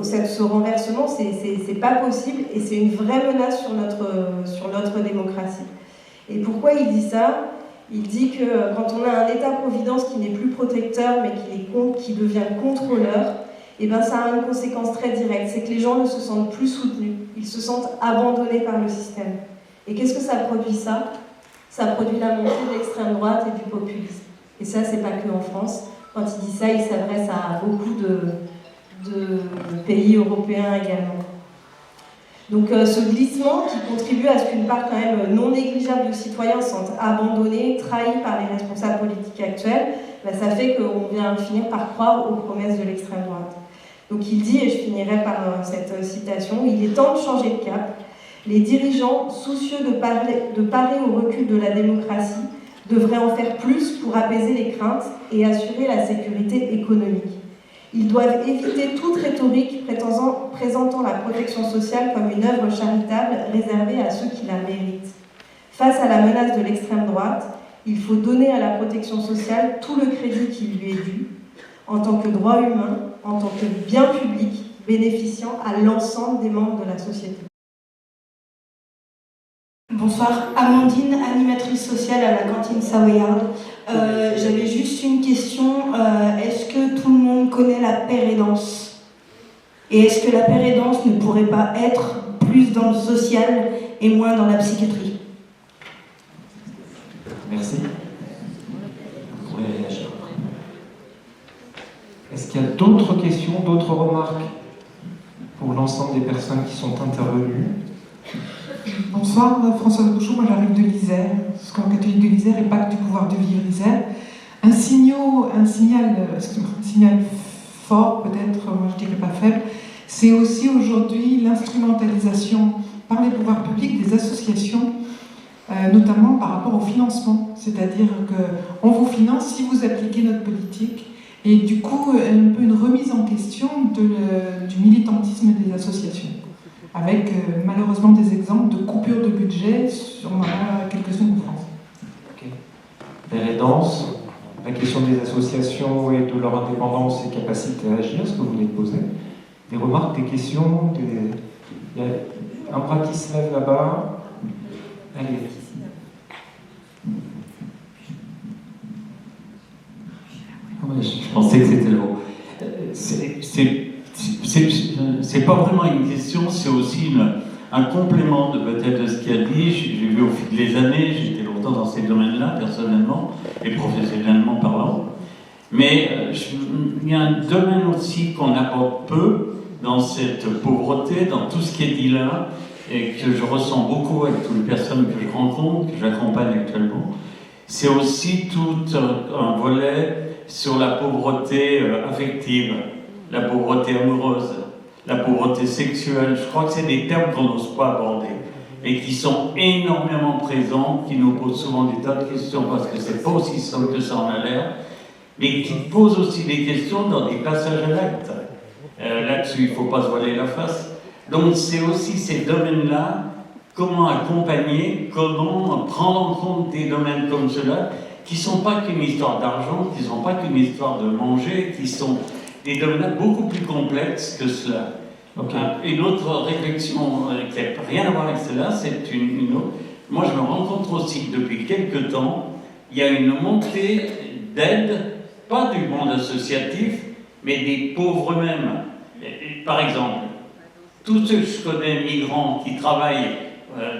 ce renversement, c'est pas possible et c'est une vraie menace sur notre démocratie. Et pourquoi il dit ça ? Il dit que quand on a un État-providence qui n'est plus protecteur mais qui devient contrôleur, et ben ça a une conséquence très directe, c'est que les gens ne se sentent plus soutenus, ils se sentent abandonnés par le système. Et qu'est-ce que ça produit ça ? Ça produit la montée de l'extrême droite et du populisme. Et ça, c'est pas que en France. Quand il dit ça, il s'adresse à beaucoup de pays européens également. Donc ce glissement qui contribue à ce qu'une part quand même non négligeable de citoyens se sentent abandonnés, trahis par les responsables politiques actuels, ça fait qu'on vient finir par croire aux promesses de l'extrême droite. Donc il dit, et je finirai par cette citation, « Il est temps de changer de cap. Les dirigeants, soucieux de parer au recul de la démocratie, devraient en faire plus pour apaiser les craintes et assurer la sécurité économique. Ils doivent éviter toute rhétorique présentant la protection sociale comme une œuvre charitable réservée à ceux qui la méritent. Face à la menace de l'extrême droite, il faut donner à la protection sociale tout le crédit qui lui est dû, en tant que droit humain, en tant que bien public, bénéficiant à l'ensemble des membres de la société. » Bonsoir, Amandine, animatrice sociale à la cantine savoyarde. J'avais juste une question. Est-ce que tout le monde connaît la pérédance ? Et est-ce que la pérédance ne pourrait pas être plus dans le social et moins dans la psychiatrie ? Merci. Vous pourrez réagir après. Est-ce qu'il y a d'autres questions, d'autres remarques pour l'ensemble des personnes qui sont intervenues ? Bonsoir, Françoise Bouchon, moi j'arrive de l'Isère, Secours catholique de l'Isère et Pacte du pouvoir de vivre l'Isère. Un signal fort, peut-être, moi je dirais pas faible, c'est aussi aujourd'hui l'instrumentalisation par les pouvoirs publics des associations, notamment par rapport au financement. C'est-à-dire qu'on vous finance si vous appliquez notre politique, et du coup, un peu une remise en question du militantisme des associations. Avec malheureusement des exemples de coupures de budget, on en a quelques-unes en France. Ok. Pérédance, la question des associations et de leur indépendance et capacité à agir, ce que vous voulez poser. Des remarques, des questions, il y a un bras qui se lève là-bas. Allez. Je pensais que c'était le mot. C'est pas vraiment une question, c'est aussi un complément de peut-être de ce qu'il a dit. J'ai vu au fil des années, j'étais longtemps longtemps dans ces domaines-là, personnellement et professionnellement parlant. Mais il y a un domaine aussi qu'on aborde peu dans cette pauvreté, dans tout ce qui est dit là, et que je ressens beaucoup avec toutes les personnes que je rencontre, que j'accompagne actuellement. C'est aussi tout un volet sur la pauvreté affective, la pauvreté amoureuse, la pauvreté sexuelle. Je crois que c'est des termes qu'on n'ose pas aborder et qui sont énormément présents, qui nous posent souvent des tas de questions parce que c'est pas aussi simple que ça en a l'air, mais qui posent aussi des questions dans des passages à l'acte. Là-dessus, il ne faut pas se voiler la face. Donc c'est aussi ces domaines-là, comment accompagner, comment prendre en compte des domaines comme ceux-là, qui ne sont pas qu'une histoire d'argent, qui ne sont pas qu'une histoire de manger, qui sont des domaines beaucoup plus complexes que cela. Okay. Une autre réflexion qui n'a rien à voir avec cela, c'est une autre. Moi, je me rends compte aussi que depuis quelques temps, il y a une montée d'aide, pas du monde associatif, mais des pauvres eux-mêmes. Par exemple, tous ceux que je connais migrants qui travaillent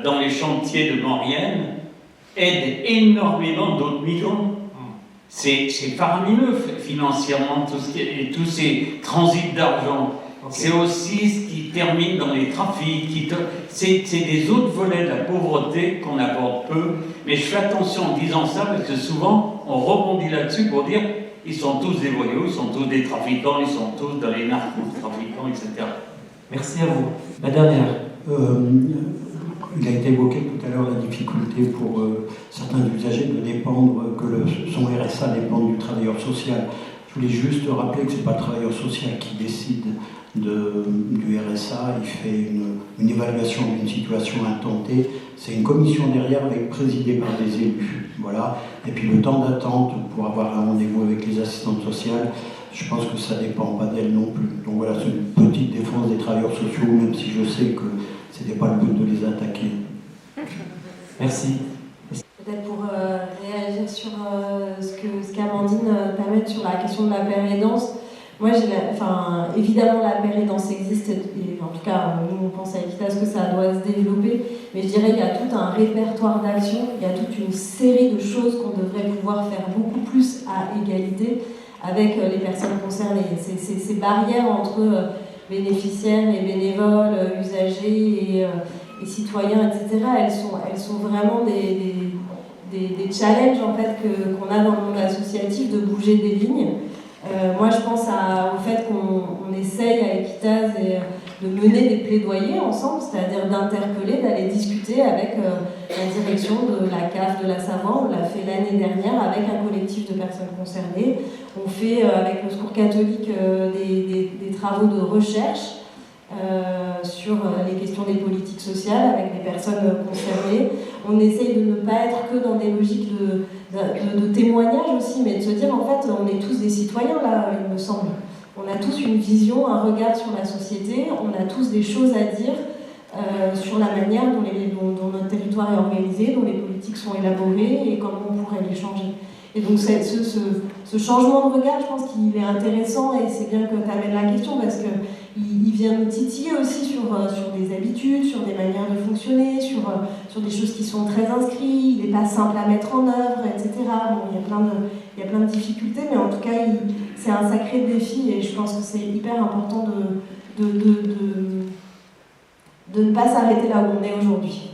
dans les chantiers de Maurienne aident énormément d'autres migrants. C'est faramineux financièrement, tous ces transits d'argent. Okay. C'est aussi ce qui termine dans les trafics. C'est des autres volets de la pauvreté qu'on aborde peu. Mais je fais attention en disant ça parce que souvent on rebondit là-dessus pour dire ils sont tous des voyous, ils sont tous des trafiquants, ils sont tous dans les narcotrafiquants, etc. Merci à vous. La dernière. Il a été évoqué tout à l'heure la difficulté pour certains usagers de dépendre, que son RSA dépende du travailleur social. Je voulais juste rappeler que ce n'est pas le travailleur social qui décide du RSA, il fait une évaluation d'une situation intentée. C'est une commission derrière présidée par des élus. Voilà. Et puis le temps d'attente pour avoir un rendez-vous avec les assistantes sociales, je pense que ça ne dépend pas d'elles non plus. Donc voilà, c'est une petite défense des travailleurs sociaux, même si je sais que ce n'était pas le but de les attaquer. Merci. Peut-être pour réagir sur ce qu'Amandine permet sur la question de la pérédance. Moi, évidemment, la pérédance existe, et en tout cas, nous, on pense à Equitas que ça doit se développer, mais je dirais qu'il y a tout un répertoire d'actions, il y a toute une série de choses qu'on devrait pouvoir faire beaucoup plus à égalité avec les personnes concernées. Ces barrières entre bénéficiaires et bénévoles, usagers et citoyens, etc., elles sont vraiment des challenges en fait, qu'on a dans le monde associatif de bouger des lignes. Moi, je pense au fait qu'on essaye à Equitas de mener des plaidoyers ensemble, c'est-à-dire d'interpeller, d'aller discuter avec la direction de la CAF de la Savoie. On l'a fait l'année dernière avec un collectif de personnes concernées. On fait avec le Secours catholique des travaux de recherche sur les questions des politiques sociales avec les personnes concernées. On essaye de ne pas être que dans des logiques de témoignage aussi, mais de se dire en fait on est tous des citoyens là, il me semble. On a tous une vision, un regard sur la société, on a tous des choses à dire sur la manière dont notre territoire est organisé, dont les politiques sont élaborées et comment on pourrait les changer. Et donc ce changement de regard, je pense qu'il est intéressant et c'est bien que tu amènes la question parce qu'il vient nous titiller aussi sur des habitudes, sur des manières de fonctionner, sur des choses qui sont très inscrites, il n'est pas simple à mettre en œuvre, etc. Bon, il y a plein de difficultés, mais en tout cas, c'est un sacré défi et je pense que c'est hyper important de ne pas s'arrêter là où on est aujourd'hui.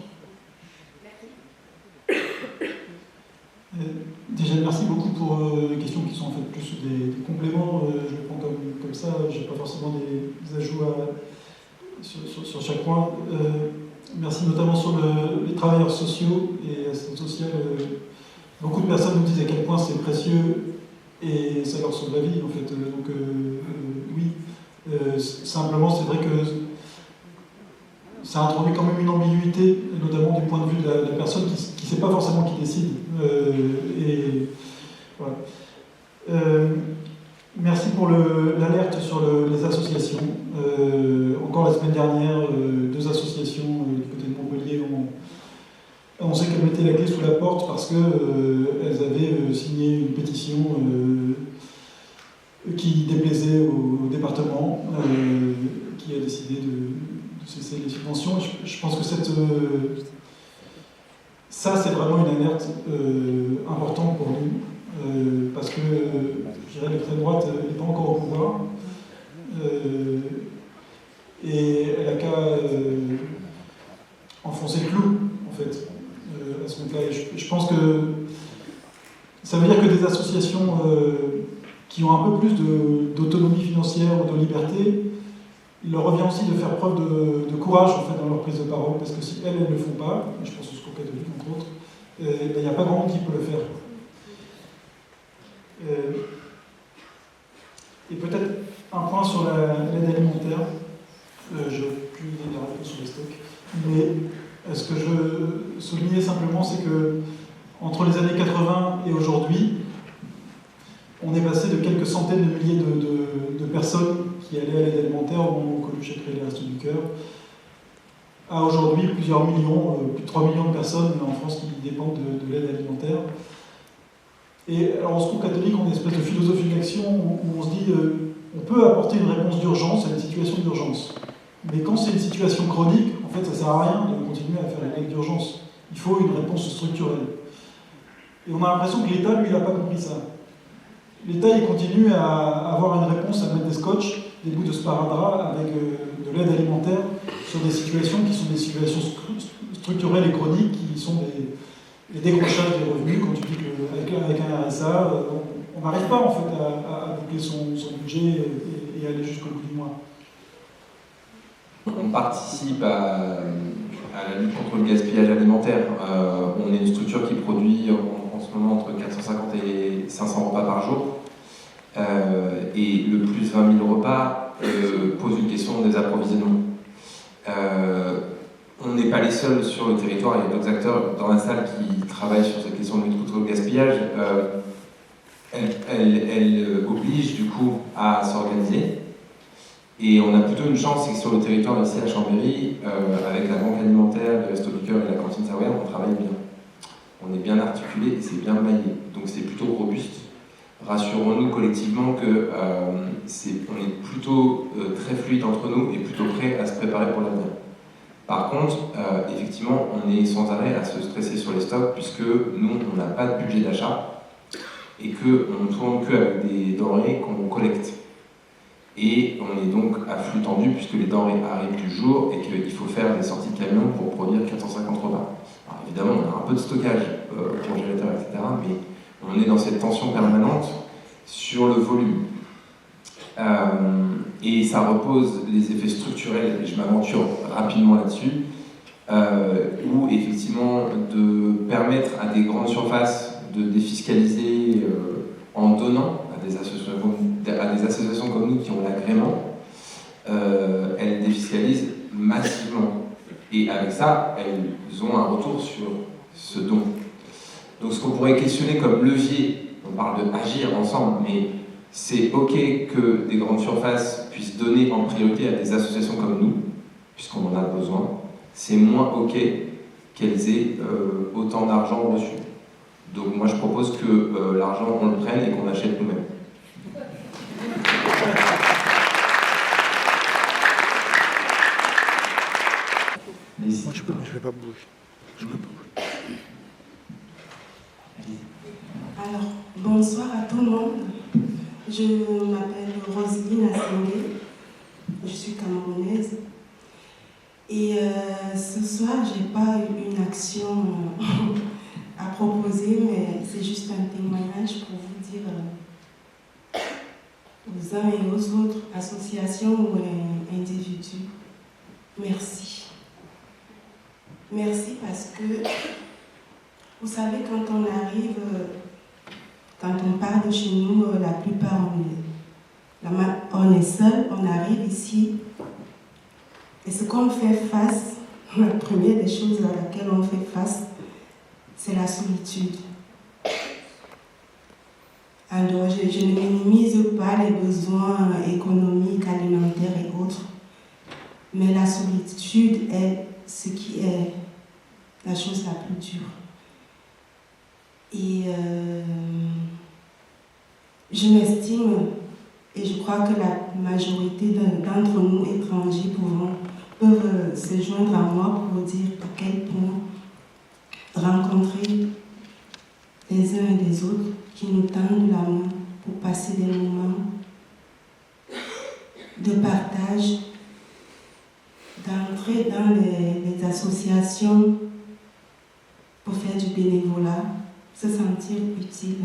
Déjà, merci beaucoup pour les questions qui sont en fait plus des compléments. Je les prends comme ça, je n'ai pas forcément des ajouts sur chaque point. Merci notamment sur les travailleurs sociaux et l'assistance sociale. Beaucoup de personnes nous disent à quel point c'est précieux et ça leur sauve la vie en fait. Donc oui, simplement c'est vrai que ça introduit quand même une ambiguïté, notamment du point de vue de la personne qui ne sait pas forcément qui décide. Et voilà. Merci pour l'alerte sur les associations. Encore la semaine dernière, 2 associations du côté de Montpellier ont annoncé qu'elles mettaient la clé sous la porte parce qu'elles avaient signé une pétition qui déplaisait au département, qui a décidé de cesser les subventions. Je pense que ça, c'est vraiment une alerte importante pour nous, parce que, je dirais, l'extrême droite n'est pas encore au pouvoir, et elle n'a qu'à enfoncer le clou, en fait, à ce moment-là. Je pense que ça veut dire que des associations qui ont un peu plus d'autonomie financière ou de liberté, il leur revient aussi de faire preuve de courage en fait, dans leur prise de parole, parce que si elles ne le font pas, je pense au Secours catholique entre autres, il n'y a pas grand monde qui peut le faire. Et peut-être un point sur l'aide alimentaire, j'ai aucune idée de la réponse sur les stocks, mais ce que je veux souligner simplement, c'est que entre les années 80 et aujourd'hui, on est passé de quelques centaines de milliers de personnes qui allaient à l'aide alimentaire au moment où Coluche a créé les Restos du Cœur, à aujourd'hui plusieurs millions, plus de 3 millions de personnes en France qui dépendent de l'aide alimentaire. Et alors au Secours catholique, on a une espèce de philosophie d'action où on se dit on peut apporter une réponse d'urgence à une situation d'urgence. Mais quand c'est une situation chronique, en fait, ça ne sert à rien de continuer à faire une aide d'urgence. Il faut une réponse structurelle. Et on a l'impression que l'État, lui, il n'a pas compris ça. L'État, il continue à avoir une réponse, à mettre des scotch, des bouts de sparadrap avec de l'aide alimentaire sur des situations qui sont des situations structurelles et chroniques, qui sont des décrochages des revenus. Quand tu dis qu'avec un RSA, on n'arrive pas en fait à boucler son budget et aller jusqu'au bout du mois. On participe à la lutte contre le gaspillage alimentaire. On est une structure qui produit en ce moment entre 450 et 500 repas par jour. Et le plus 20 000 repas pose une question des approvisionnements. On n'est pas les seuls sur le territoire, il y a d'autres acteurs dans la salle qui travaillent sur cette question de lutte contre le gaspillage. Elle oblige du coup à s'organiser. Et on a plutôt une chance, c'est que sur le territoire ici à Chambéry, avec la banque alimentaire, le Resto du Cœur et la cantine savoyarde, on travaille bien. On est bien articulé et c'est bien maillé. Donc c'est plutôt robuste. Rassurons-nous collectivement que on est plutôt très fluide entre nous et plutôt prêt à se préparer pour l'avenir. Par contre, effectivement, on est sans arrêt à se stresser sur les stocks puisque nous, on n'a pas de budget d'achat et qu'on ne tourne qu'avec des denrées qu'on collecte. Et on est donc à flux tendu puisque les denrées arrivent du jour et qu'il faut faire des sorties de camions pour produire 450 repas. Alors évidemment, on a un peu de stockage congélateur, etc. Mais on est dans cette tension permanente sur le volume. Et ça repose les effets structurels, et je m'aventure rapidement là-dessus, où effectivement de permettre à des grandes surfaces de défiscaliser en donnant à des associations comme nous qui ont l'agrément, elles défiscalisent massivement. Et avec ça, elles ont un retour sur ce don. Donc ce qu'on pourrait questionner comme levier, on parle de agir ensemble, mais c'est ok que des grandes surfaces puissent donner en priorité à des associations comme nous, puisqu'on en a besoin. C'est moins ok qu'elles aient autant d'argent reçu. Donc moi je propose que l'argent on le prenne et qu'on achète nous-mêmes. Moi je ne vais pas bouger. Alors, bonsoir à tout le monde. Je m'appelle Roselyne Assengé, je suis camerounaise. Et ce soir, je n'ai pas une action à proposer, mais c'est juste un témoignage pour vous dire aux uns et aux autres, associations ou individus, merci. Merci parce que, vous savez, quand on arrive, quand on part de chez nous, la plupart, on est seul, on arrive ici. Et ce qu'on fait face, la première des choses à laquelle on fait face, c'est la solitude. Alors, je ne minimise pas les besoins économiques, alimentaires et autres, mais la solitude est ce qui est la chose la plus dure. Et je m'estime, et je crois que la majorité d'entre nous étrangers peuvent se joindre à moi pour dire à quel point rencontrer d'entrer dans les associations pour faire du bénévolat, se sentir utile.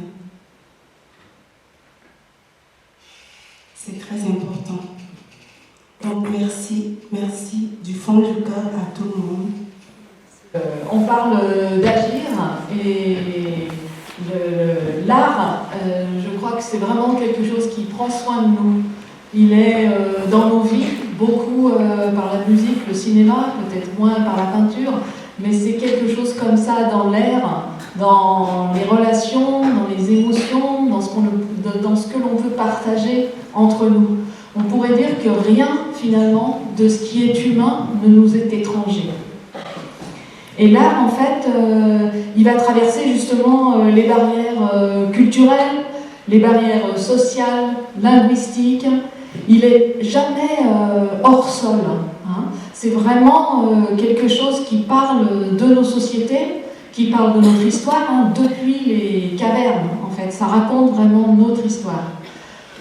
C'est très important. Donc merci du fond du cœur à tout le monde. On parle d'agir et l'art, je crois que c'est vraiment quelque chose qui prend soin de nous. Il est dans nos vies, beaucoup par la musique, le cinéma, peut-être moins par la peinture, mais c'est quelque chose comme ça dans l'air, dans les relations, dans les émotions, dans ce que l'on veut partager entre nous. On pourrait dire que rien, finalement, de ce qui est humain ne nous est étranger. Et l'art, en fait, il va traverser justement les barrières culturelles, les barrières sociales, linguistiques. Il n'est jamais hors sol. Hein. C'est vraiment quelque chose qui parle de nos sociétés, qui parle de notre histoire, hein, depuis les cavernes, en fait. Ça raconte vraiment notre histoire.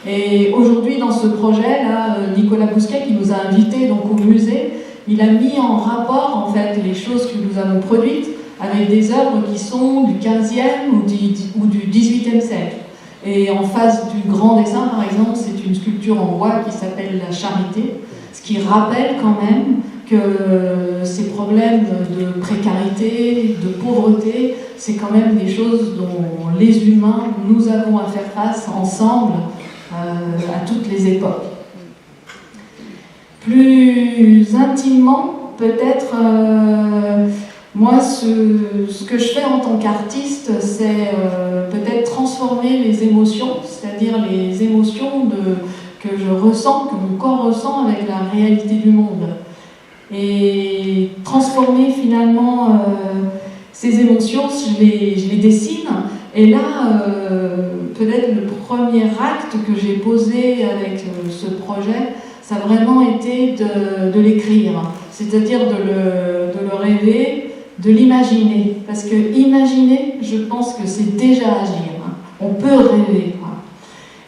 Et aujourd'hui, dans ce projet-là, Nicolas Bousquet, qui nous a invités donc, au musée, il a mis en rapport en fait, les choses que nous avons produites avec des œuvres qui sont du 15e ou du 18e siècle. Et en face du grand dessin, par exemple, c'est une sculpture en bois qui s'appelle la Charité, ce qui rappelle quand même que ces problèmes de précarité, de pauvreté, c'est quand même des choses dont les humains, nous avons à faire face ensemble à toutes les époques. Plus intimement, peut-être, moi, ce que je fais en tant qu'artiste, c'est peut-être transformer les émotions, c'est-à-dire les émotions que je ressens, que mon corps ressent avec la réalité du monde. Et transformer finalement ces émotions, je les dessine. Et là, peut-être le premier acte que j'ai posé avec ce projet, ça a vraiment été de l'écrire, c'est-à-dire de le rêver, de l'imaginer. Parce que imaginer, je pense que c'est déjà agir. On peut rêver. Quoi.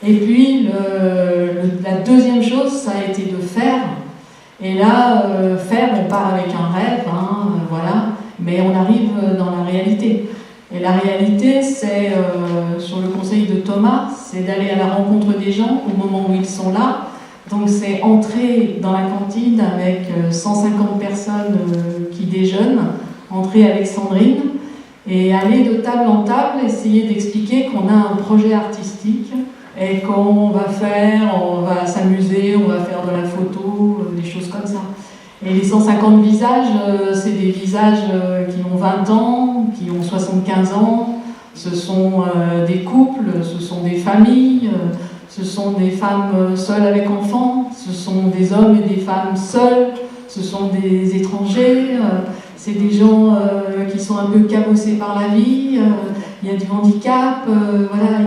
Et puis, la deuxième chose, ça a été de faire. Et là, faire, on part avec un rêve, hein, voilà, mais on arrive dans la réalité. Et la réalité, c'est, sur le conseil de Thomas, c'est d'aller à la rencontre des gens au moment où ils sont là. Donc c'est entrer dans la cantine avec 150 personnes qui déjeunent, entrer avec Sandrine, et aller de table en table, essayer d'expliquer qu'on a un projet artistique et qu'on va on va s'amuser, on va faire de la photo, des choses comme ça. Et les 150 visages, c'est des visages qui ont 20 ans, qui ont 75 ans, ce sont des couples, ce sont des familles, ce sont des femmes seules avec enfants, ce sont des hommes et des femmes seuls, ce sont des étrangers, c'est des gens qui sont un peu cabossés par la vie, il y a du handicap, voilà,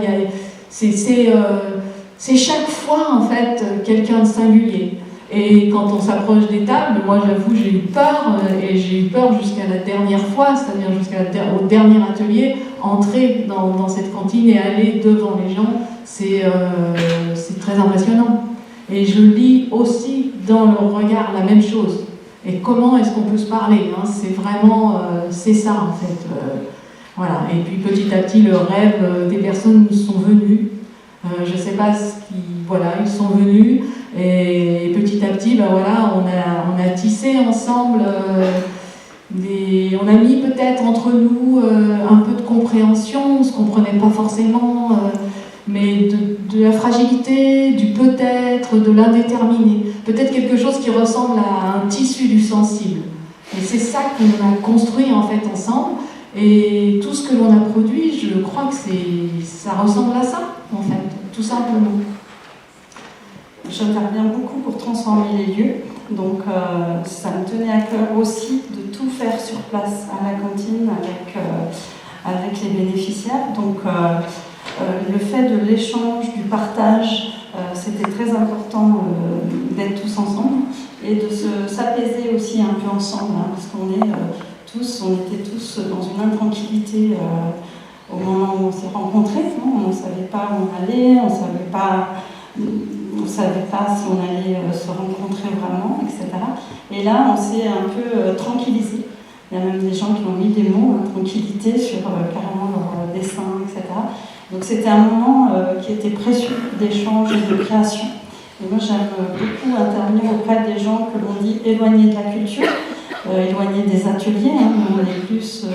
c'est chaque fois en fait quelqu'un de singulier. Et quand on s'approche des tables, moi j'avoue j'ai eu peur, et j'ai eu peur jusqu'à la dernière fois, c'est-à-dire jusqu'au dernier atelier, entrer dans cette cantine et aller devant les gens, c'est très impressionnant. Et je lis aussi dans leur regard la même chose. Et comment est-ce qu'on peut se parler, hein, c'est vraiment, c'est ça en fait. Voilà. Et puis petit à petit, le rêve des personnes sont venues. Je ne sais pas voilà, ils sont venus. Et petit à petit, ben voilà, on a tissé ensemble, on a mis peut-être entre nous un peu de compréhension, on ne se comprenait pas forcément, mais de la fragilité, du peut-être, de l'indéterminé. Peut-être quelque chose qui ressemble à un tissu du sensible. Et c'est ça qu'on a construit en fait ensemble. Et tout ce que l'on a produit, je crois que ça ressemble à ça, en fait, tout simplement. J'interviens beaucoup pour transformer les lieux, donc ça me tenait à cœur aussi de tout faire sur place à la cantine avec les bénéficiaires. Donc le fait de l'échange, du partage, c'était très important d'être tous ensemble et de s'apaiser aussi un peu ensemble, hein, parce qu'on était tous dans une intranquillité au moment où on s'est rencontrés. On ne savait pas où on allait, on ne savait pas. on ne savait pas si on allait se rencontrer vraiment, etc. Et là, on s'est un peu tranquillisé. Il y a même des gens qui ont mis des mots, tranquillité, sur carrément leur dessin, etc. Donc c'était un moment qui était précieux d'échange et de création. Et moi, j'aime beaucoup intervenir auprès des gens que l'on dit éloignés de la culture, éloignés des ateliers. Nous, on est plus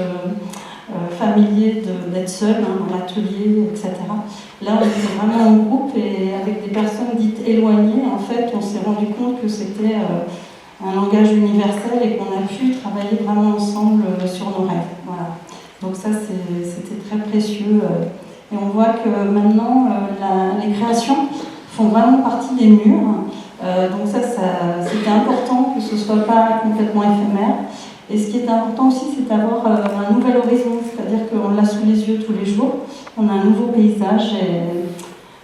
familiers d'être seuls dans l'atelier, etc. Là, on était vraiment en groupe et avec des personnes dites éloignées, en fait, on s'est rendu compte que c'était un langage universel et qu'on a pu travailler vraiment ensemble sur nos rêves. Voilà. Donc ça, c'était très précieux. Et on voit que maintenant, les créations font vraiment partie des murs. Donc ça c'était important que ce ne soit pas complètement éphémère. Et ce qui est important aussi, c'est d'avoir un nouvel horizon, c'est-à-dire qu'on l'a sous les yeux tous les jours, on a un nouveau paysage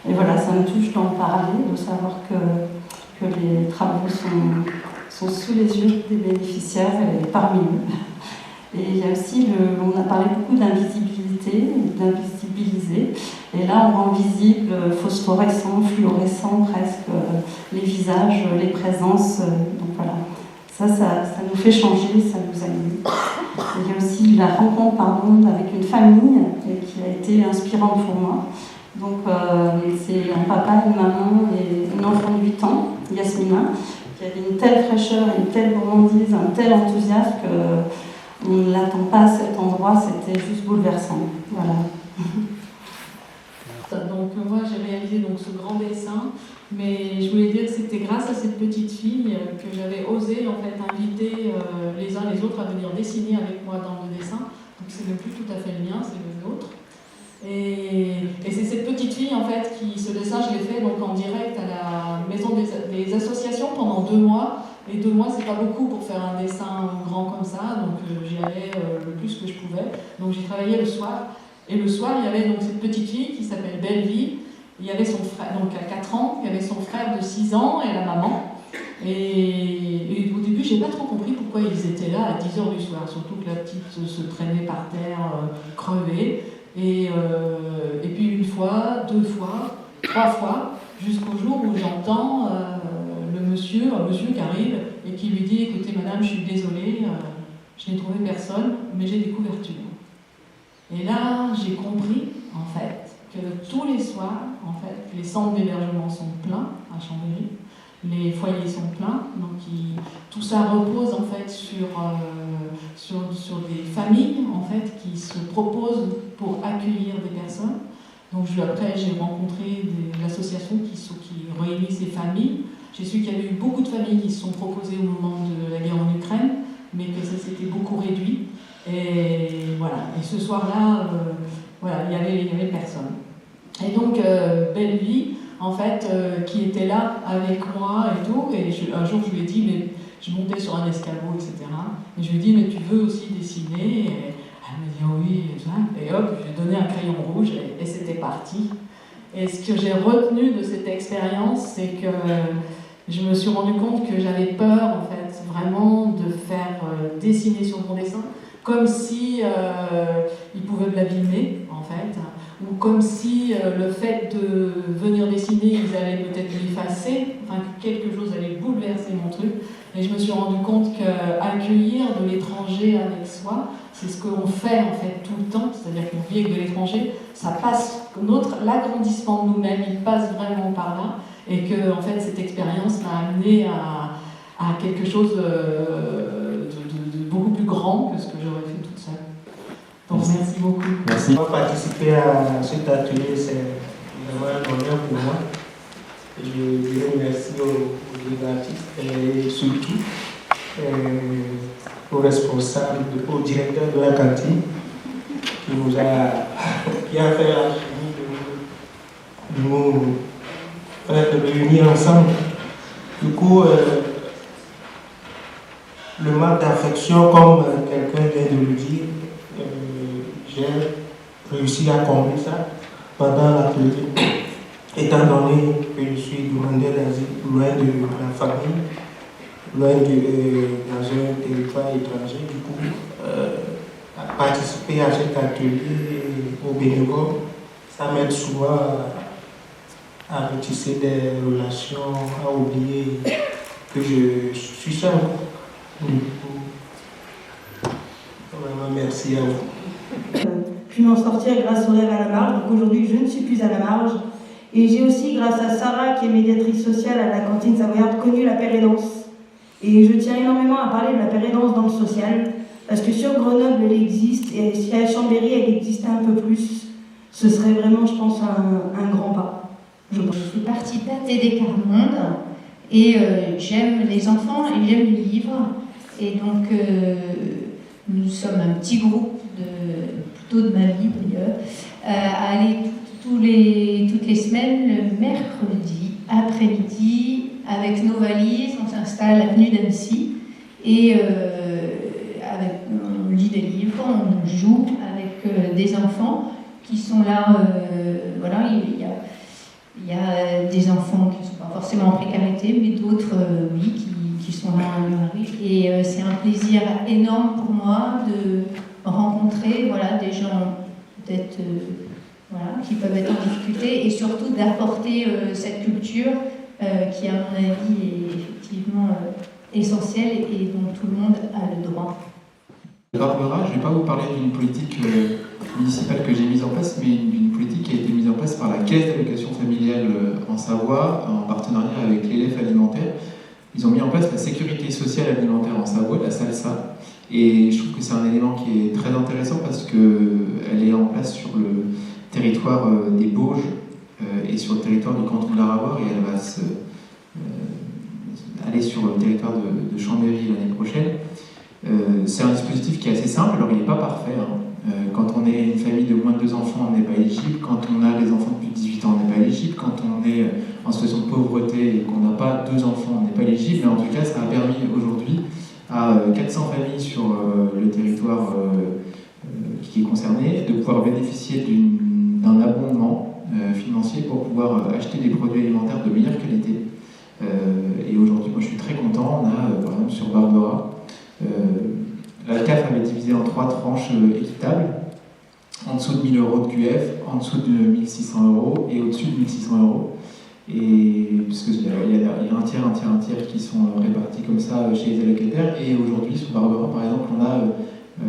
et voilà, ça me touche d'en parler, de savoir que les travaux sont sous les yeux des bénéficiaires et parmi eux. Et il y a aussi, on a parlé beaucoup d'invisibilité, d'invisibiliser. Et là, on rend visible, phosphorescent, fluorescent presque, les visages, les présences. Donc voilà, ça nous fait changer, ça nous anime. Il y a aussi la rencontre avec une famille qui a été inspirante pour moi. Donc c'est un papa, une maman et une enfant de 8 ans, Yasmina, qui avait une telle fraîcheur, une telle gourmandise, un tel enthousiasme que on ne l'attend pas à cet endroit, c'était juste bouleversant. Voilà. Donc moi j'ai réalisé donc ce grand dessin, mais je voulais dire que c'était grâce à cette petite fille que j'avais osé en fait inviter les uns les autres à venir dessiner avec moi dans le dessin. Donc c'est même plus tout à fait le mien, c'est le nôtre. Et c'est cette petite fille en fait ce dessin je l'ai fait donc en direct à la maison des associations pendant 2 mois. Et 2 mois, c'est pas beaucoup pour faire un dessin grand comme ça, donc j'y allais le plus que je pouvais. Donc j'ai travaillé le soir. Et le soir, il y avait donc cette petite fille qui s'appelle Belle-Vie. Il y avait son frère, donc à 4 ans, il y avait son frère de 6 ans et la maman. Et au début, j'ai pas trop compris pourquoi ils étaient là à 10h du soir, surtout que la petite se traînait par terre, crevée. Et puis 1 fois, 2 fois, 3 fois, jusqu'au jour où j'entends un monsieur qui arrive et qui lui dit « Écoutez madame, je suis désolée, je n'ai trouvé personne, mais j'ai des couvertures. » Et là, j'ai compris, en fait, que tous les soirs, en fait, les centres d'hébergement sont pleins à Chambéry, les foyers sont pleins, donc tout ça repose en fait sur des familles en fait qui se proposent pour accueillir des personnes. Donc après, j'ai rencontré l'association qui réunit ces familles. J'ai su qu'il y avait eu beaucoup de familles qui se sont proposées au moment de la guerre en Ukraine, mais que ça s'était beaucoup réduit. Et voilà. Et ce soir-là, voilà, il y avait personne. Et donc, Belle-Vie, en fait, qui était là avec moi et tout, et un jour je lui ai dit, mais je montais sur un escabeau, etc. Et je lui ai dit, mais tu veux aussi dessiner? Et elle m'a dit, oh oui, et ça. Et hop, je lui ai donné un crayon rouge, et c'était parti. Et ce que j'ai retenu de cette expérience, c'est que je me suis rendu compte que j'avais peur, en fait, vraiment de faire dessiner sur mon dessin, comme si il pouvait me l'abîmer, en fait, ou comme si le fait de venir dessiner, ils allaient peut-être l'effacer, enfin que quelque chose allait bouleverser mon truc. Et je me suis rendu compte qu'accueillir de l'étranger avec soi, c'est ce qu'on fait en fait tout le temps, c'est-à-dire qu'on vit avec de l'étranger, ça passe, l'agrandissement de nous-mêmes, il passe vraiment par là, et que en fait cette expérience m'a amené à quelque chose de beaucoup plus grand que ce que j'aurais fait toute seule. Donc merci beaucoup. Merci. Pour participer à cet atelier, c'est vraiment un honneur pour moi. Je dirais merci aux artistes et surtout aux responsables, au directeur de la cantine qui nous a fait la chimie de nous réunir ensemble. Du coup, le manque d'affection, comme quelqu'un vient de le dire, j'ai réussi à combler ça pendant l'atelier, étant donné que je suis demandeur d'asile, loin de la famille, loin dans un territoire étranger. Du coup, participer à cet atelier aux bénévoles, ça m'aide souvent à retisser des relations, à oublier que je suis seul. Vraiment, merci à vous. Pu m'en sortir grâce au rêve à la marge. Donc aujourd'hui, je ne suis plus à la marge. Et j'ai aussi, grâce à Sarah, qui est médiatrice sociale à la cantine savoyarde, connu la pérédance. Et je tiens énormément à parler de la pérédance dans le social, parce que sur Grenoble, elle existe, et si à Chambéry, elle existait un peu plus, ce serait vraiment, je pense, un grand pas. Je fais partie d'ATD Carmonde, et j'aime les enfants et j'aime les livres. Et donc, nous sommes un petit groupe, plutôt de ma vie d'ailleurs, à aller toutes les semaines, le mercredi après-midi, avec nos valises, on s'installe à l'avenue d'Annecy et on lit des livres, on joue avec des enfants qui sont là. Voilà, il y a des enfants qui ne sont pas forcément en précarité, mais d'autres, oui, qui sont là à Marie. Et c'est un plaisir énorme pour moi de rencontrer voilà, des gens peut-être voilà, qui peuvent être en difficulté et surtout d'apporter cette culture qui, à mon avis, est effectivement essentielle et dont tout le monde a le droit. Barbara, je ne vais pas vous parler d'une politique municipale que j'ai mise en place, mais d'une politique qui a été mise en place par la Caisse d'allocation familiale en Savoie, en partenariat avec l'élève alimentaire. Ils ont mis en place la sécurité sociale alimentaire en Savoie, la SALSA. Et je trouve que c'est un élément qui est très intéressant parce qu'elle est en place sur le territoire des Bauges et sur le territoire du canton de l'Aravoir, et elle va aller sur le territoire de Chambéry l'année prochaine. C'est un dispositif qui est assez simple, alors il n'est pas parfait. Quand on est une famille de moins de 2 enfants, on n'est pas éligible. Quand on a des enfants de plus de 18 ans, on n'est pas éligible. Quand on est en situation de pauvreté et qu'on n'a pas 2 enfants, on n'est pas éligible. Mais en tout cas, ça a permis aujourd'hui à 400 familles sur le territoire qui est concerné de pouvoir bénéficier d'un abondement financier pour pouvoir acheter des produits alimentaires de meilleure qualité. Et aujourd'hui, moi je suis très content. On a, par exemple, sur Barbara, la CAF avait divisé en 3 tranches équitables, en dessous de 1 000 € de QF, en dessous de 1 600 € et au-dessus de 1 600 €. Et puisqu'il y a un tiers qui sont répartis comme ça chez les allocataires. Et aujourd'hui, sur Barbara, par exemple, on a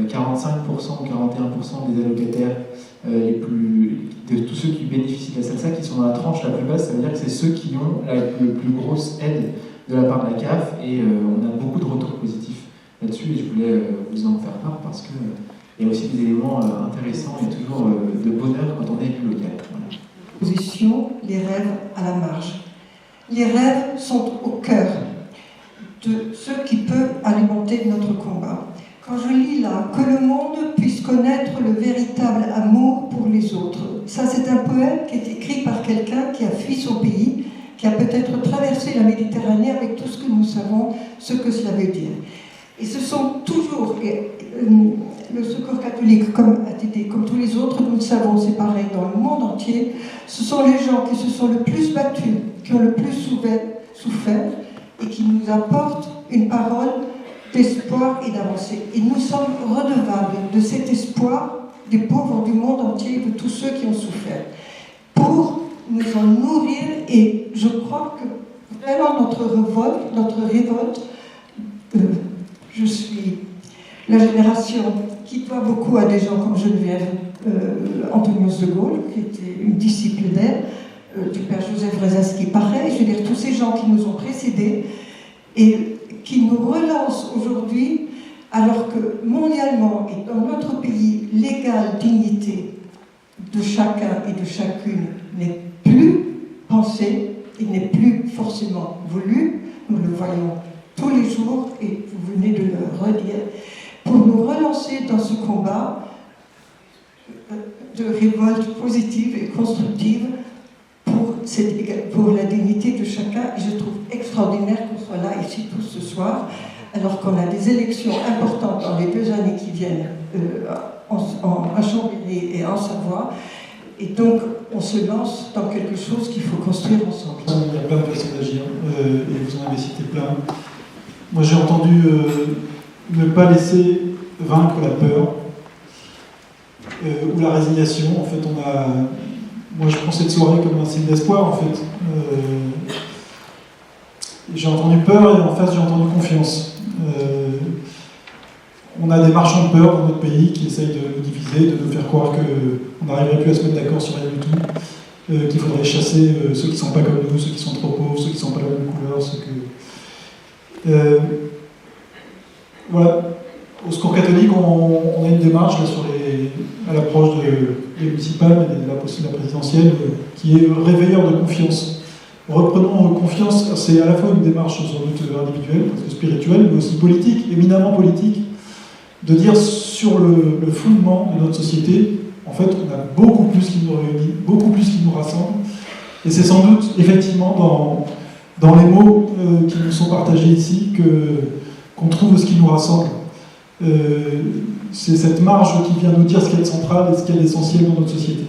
45% ou 41% des allocataires de tous ceux qui bénéficient de la SALSA qui sont dans la tranche la plus basse. Ça veut dire que c'est ceux qui ont la plus grosse aide de la part de la CAF, et on a beaucoup de retours positifs là-dessus, et je voulais vous en faire part parce qu'il y a aussi des éléments intéressants et toujours de bonheur quand on est plus local. Voilà. Position, les rêves à la marge. Les rêves sont au cœur de ce qui peut alimenter notre combat. Quand je lis là, que le monde puisse connaître le véritable amour pour les autres. Ça, c'est un poème qui est écrit par quelqu'un qui a fui son pays, qui a peut-être traversé la Méditerranée avec tout ce que nous savons, ce que cela veut dire. Et ce sont toujours, le Secours catholique, comme ATD, comme tous les autres, nous le savons, c'est pareil dans le monde entier, ce sont les gens qui se sont le plus battus, qui ont le plus souffert, et qui nous apportent une parole d'espoir et d'avancée. Et nous sommes redevables de cet espoir des pauvres du monde entier, de tous ceux qui ont souffert, pour nous en nourrir. Et je crois que vraiment notre révolte, je suis la génération qui doit beaucoup à des gens comme Geneviève Antonius de Gaulle, qui était une disciple d'elle, du père Joseph Rezaski, pareil, je veux dire, tous ces gens qui nous ont précédés et qui nous relancent aujourd'hui, alors que mondialement et dans notre pays, l'égale dignité de chacun et de chacune n'est plus pensée et n'est plus forcément voulue. Nous le voyons tous les jours, et vous venez de le redire, pour nous relancer dans ce combat de révolte positive et constructive pour la dignité de chacun. Et je trouve extraordinaire qu'on soit là ici tous ce soir, alors qu'on a des élections importantes dans les 2 années qui viennent à Chambéry et en Savoie. Et donc, on se lance dans quelque chose qu'il faut construire ensemble. Il y a plein de façons d'agir, et vous en avez cité plein. Moi, j'ai entendu ne pas laisser vaincre la peur ou la résignation. En fait, moi je prends cette soirée comme un signe d'espoir en fait. J'ai entendu peur et en face j'ai entendu confiance. On a des marchands de peur dans notre pays qui essayent de nous diviser, de nous faire croire qu'on n'arriverait plus à se mettre d'accord sur rien du tout, qu'il faudrait chasser ceux qui ne sont pas comme nous, ceux qui sont trop pauvres, ceux qui ne sont pas de la même couleur, ceux que... voilà. Au Secours catholique, on a une démarche là, à l'approche des municipales et de la présidentielle qui est réveilleur de confiance. Reprenons confiance, c'est à la fois une démarche sans doute individuelle, parce que spirituelle, mais aussi politique, éminemment politique, de dire sur le fondement de notre société, en fait, on a beaucoup plus qui nous réunit, beaucoup plus qui nous rassemble, et c'est sans doute effectivement dans les mots qui nous sont partagés ici qu'on trouve ce qui nous rassemble. C'est cette marge qui vient nous dire ce qui est central et ce qui est essentiel dans notre société.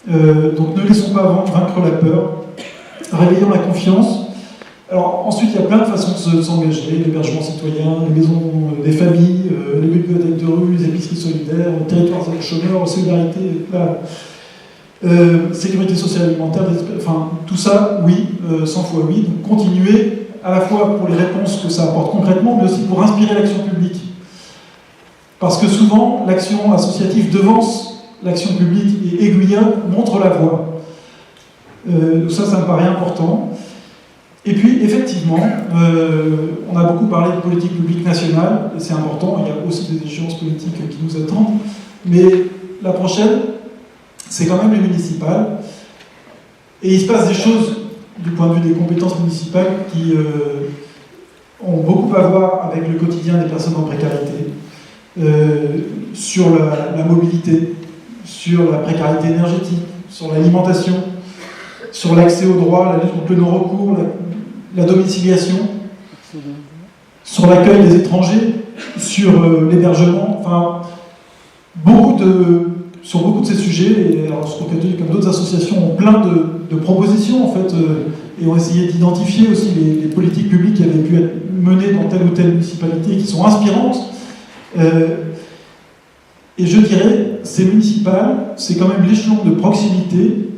Donc ne laissons pas vaincre la peur, réveillons la confiance. Alors ensuite il y a plein de façons de s'engager, l'hébergement citoyen, les maisons des familles, les bibliothèques de rue, les épiceries solidaires, le territoire chômeur, solidarité, sécurité sociale alimentaire, enfin tout ça, oui, 100 fois oui. Donc continuer à la fois pour les réponses que ça apporte concrètement, mais aussi pour inspirer l'action publique. Parce que souvent, l'action associative devance l'action publique et aiguillonne, montre la voie. Ça me paraît important. Et puis, effectivement, on a beaucoup parlé de politique publique nationale, et c'est important, il y a aussi des échéances politiques qui nous attendent, mais la prochaine, c'est quand même les municipales. Et il se passe des choses, du point de vue des compétences municipales, qui ont beaucoup à voir avec le quotidien des personnes en précarité. Sur la mobilité, sur la précarité énergétique, sur l'alimentation, sur l'accès aux droits, la lutte contre le non-recours, la domiciliation, sur l'accueil des étrangers, sur l'hébergement, enfin, sur beaucoup de ces sujets, et alors, Secours catholique comme d'autres associations ont plein de propositions en fait, et ont essayé d'identifier aussi les politiques publiques qui avaient pu être menées dans telle ou telle municipalité qui sont inspirantes. Et je dirais, ces municipales, c'est quand même l'échelon de proximité.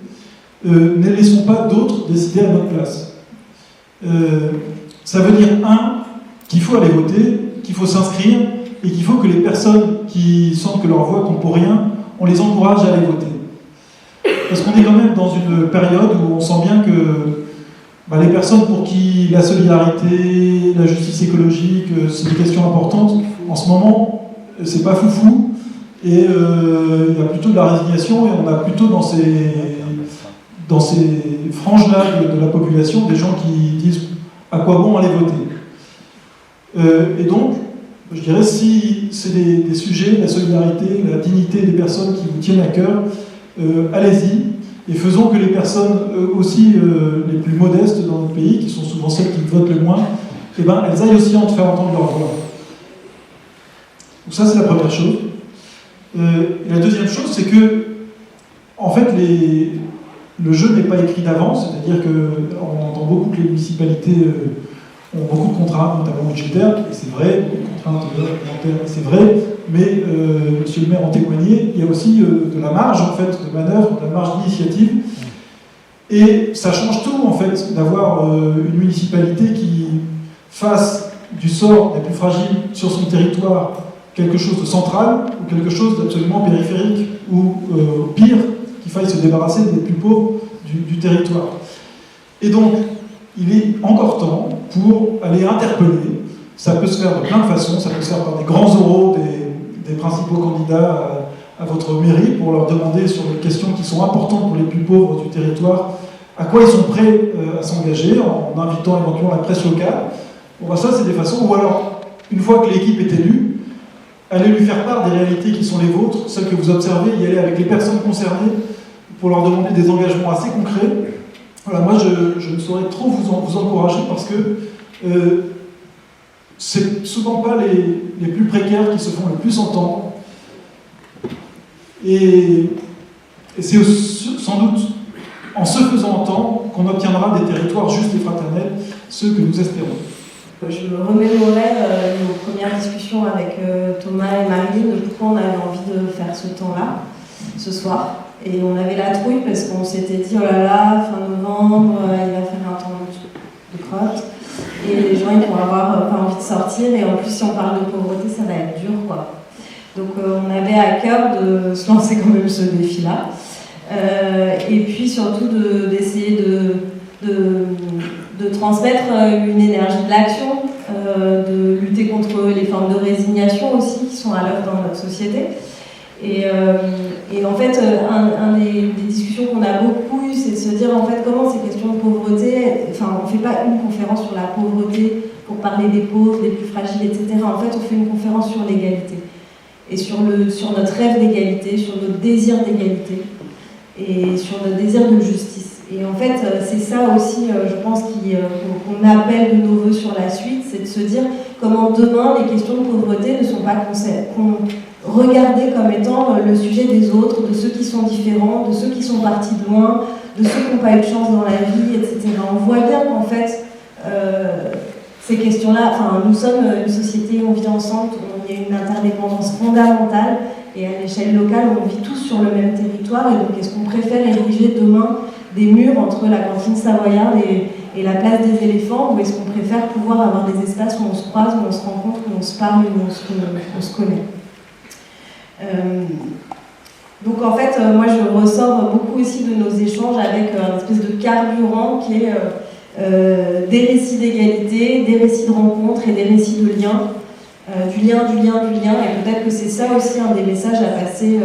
Ne laissons pas d'autres décider à notre place. Ça veut dire, qu'il faut aller voter, qu'il faut s'inscrire, et qu'il faut que les personnes qui sentent que leur voix compte pour rien, on les encourage à aller voter. Parce qu'on est quand même dans une période où on sent bien que les personnes pour qui la solidarité, la justice écologique, c'est des questions importantes, en ce moment, c'est pas foufou, et il y a plutôt de la résignation, et on a plutôt dans ces franges-là de la population des gens qui disent à quoi bon aller voter. Et donc, je dirais, si c'est des sujets, la solidarité, la dignité des personnes qui vous tiennent à cœur, allez-y, et faisons que les personnes aussi les plus modestes dans notre pays, qui sont souvent celles qui votent le moins, elles aillent aussi faire entendre leur voix. Donc ça, c'est la première chose. Et la deuxième chose, c'est que, en fait, le jeu n'est pas écrit d'avance, c'est-à-dire qu'on entend beaucoup que les municipalités ont beaucoup de contraintes, notamment budgétaires, et c'est vrai, contraintes réglementaires, c'est vrai, mais monsieur le maire en témoignait, il y a aussi de la marge en fait, de manœuvre, de la marge d'initiative, et ça change tout en fait d'avoir une municipalité qui fasse du sort des plus fragiles sur son territoire quelque chose de central ou quelque chose d'absolument périphérique, ou pire, qu'il faille se débarrasser des plus pauvres du territoire. Et donc, il est encore temps pour aller interpeller. Ça peut se faire de plein de façons, ça peut se faire par des grands oraux des principaux candidats à votre mairie pour leur demander sur les questions qui sont importantes pour les plus pauvres du territoire, à quoi ils sont prêts à s'engager, en invitant éventuellement la presse locale. Bon, ça, c'est des façons, ou alors, une fois que l'équipe est élue, allez lui faire part des réalités qui sont les vôtres, celles que vous observez, y aller avec les personnes concernées pour leur demander des engagements assez concrets. Voilà, moi je ne saurais trop vous encourager parce que c'est souvent pas les plus précaires qui se font le plus entendre. Et c'est sans doute en se faisant entendre qu'on obtiendra des territoires justes et fraternels, ceux que nous espérons. Je me remémorais nos premières discussions avec Thomas et Marilyn de pourquoi on avait envie de faire ce temps-là, ce soir. Et on avait la trouille parce qu'on s'était dit, oh là là, fin novembre, il va faire un temps de crotte. Et les gens, ils vont avoir pas envie de sortir. Et en plus, si on parle de pauvreté, ça va être dur, quoi. Donc, on avait à cœur de se lancer quand même ce défi-là. Et puis, surtout, d'essayer de transmettre une énergie de l'action, de lutter contre les formes de résignation aussi qui sont à l'œuvre dans notre société. Et en fait, un des discussions qu'on a beaucoup eues, c'est de se dire en fait comment ces questions de pauvreté, enfin on ne fait pas une conférence sur la pauvreté pour parler des pauvres, des plus fragiles, etc. En fait, on fait une conférence sur l'égalité et sur notre rêve d'égalité, sur notre désir d'égalité et sur notre désir de justice. Et en fait, c'est ça aussi, je pense, qu'on appelle de nos voeux sur la suite, c'est de se dire comment demain les questions de pauvreté ne sont pas regardées comme étant le sujet des autres, de ceux qui sont différents, de ceux qui sont partis de loin, de ceux qui n'ont pas eu de chance dans la vie, etc. On voit bien qu'en fait, ces questions-là, enfin, nous sommes une société, on vit ensemble, il y a une interdépendance fondamentale, et à l'échelle locale, on vit tous sur le même territoire, et donc est-ce qu'on préfère ériger demain des murs entre la cantine savoyarde et la place des éléphants, ou est-ce qu'on préfère pouvoir avoir des espaces où on se croise, où on se rencontre, où on se parle, où on se connaît. Donc en fait, moi je ressors beaucoup aussi de nos échanges avec un espèce de carburant qui est des récits d'égalité, des récits de rencontres et des récits de liens. Du lien, et peut-être que c'est ça aussi un des messages à passer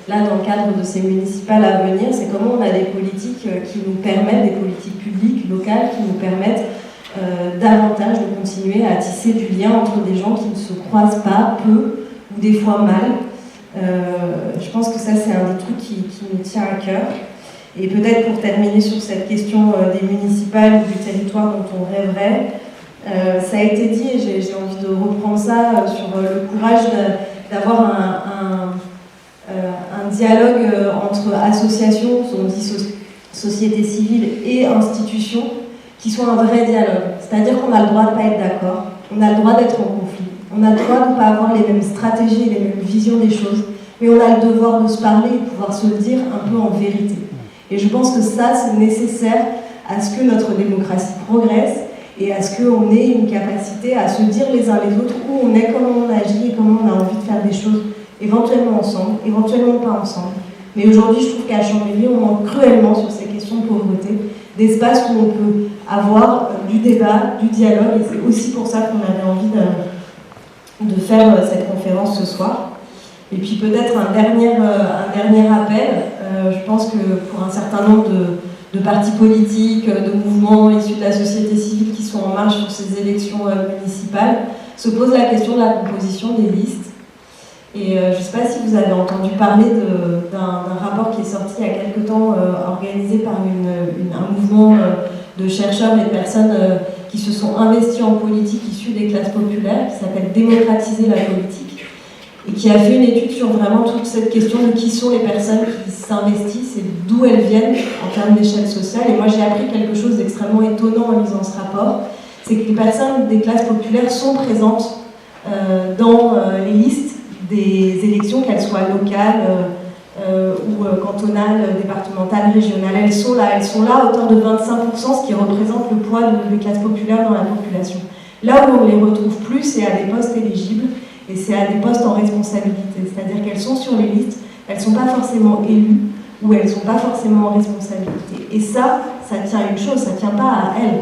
là dans le cadre de ces municipales à venir, c'est comment on a des politiques qui nous permettent, des politiques publiques, locales, qui nous permettent davantage de continuer à tisser du lien entre des gens qui ne se croisent pas, peu, ou des fois mal. Je pense que ça c'est un des trucs qui nous tient à cœur. Et peut-être pour terminer sur cette question des municipales ou du territoire dont on rêverait, ça a été dit, et j'ai envie de reprendre ça sur le courage d'avoir un dialogue entre associations, on dit société civile et institutions, qui soit un vrai dialogue. C'est-à-dire qu'on a le droit de ne pas être d'accord, on a le droit d'être en conflit, on a le droit de ne pas avoir les mêmes stratégies, les mêmes visions des choses, mais on a le devoir de se parler et de pouvoir se le dire un peu en vérité. Et je pense que ça, c'est nécessaire à ce que notre démocratie progresse et à ce qu'on ait une capacité à se dire les uns les autres où on est, comment on agit et comment on a envie de faire des choses, éventuellement ensemble, éventuellement pas ensemble. Mais aujourd'hui, je trouve qu'à Chambéry, on manque cruellement sur ces questions de pauvreté, d'espace où on peut avoir du débat, du dialogue, et c'est aussi pour ça qu'on avait envie de faire cette conférence ce soir. Et puis peut-être un dernier appel, je pense que pour un certain nombre de partis politiques, de mouvements issus de la société civile qui sont en marche sur ces élections municipales, se pose la question de la composition des listes. Et je ne sais pas si vous avez entendu parler d'un rapport qui est sorti il y a quelque temps, organisé par un mouvement de chercheurs et de personnes qui se sont investis en politique issus des classes populaires, qui s'appelle « Démocratiser la politique », et qui a fait une étude sur vraiment toute cette question de qui sont les personnes qui s'investissent et d'où elles viennent en termes d'échelle sociale. Et moi, j'ai appris quelque chose d'extrêmement étonnant en lisant ce rapport, c'est que les personnes des classes populaires sont présentes dans les listes des élections, qu'elles soient locales ou cantonales, départementales, régionales. Elles sont là à hauteur de 25%, ce qui représente le poids des classes populaires dans la population. Là où on les retrouve plus, c'est à des postes éligibles, et c'est à des postes en responsabilité, c'est-à-dire qu'elles sont sur les listes, elles ne sont pas forcément élues, ou elles ne sont pas forcément en responsabilité. Et ça tient à une chose, ça ne tient pas à elles.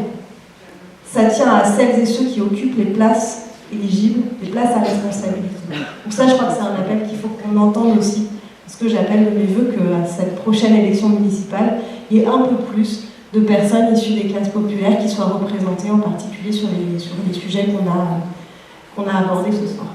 Ça tient à celles et ceux qui occupent les places éligibles, les places à responsabilité. Donc ça, je crois que c'est un appel qu'il faut qu'on entende aussi, parce que j'appelle de mes voeux qu'à cette prochaine élection municipale, il y ait un peu plus de personnes issues des classes populaires qui soient représentées, en particulier sur les sujets qu'on a abordés ce soir.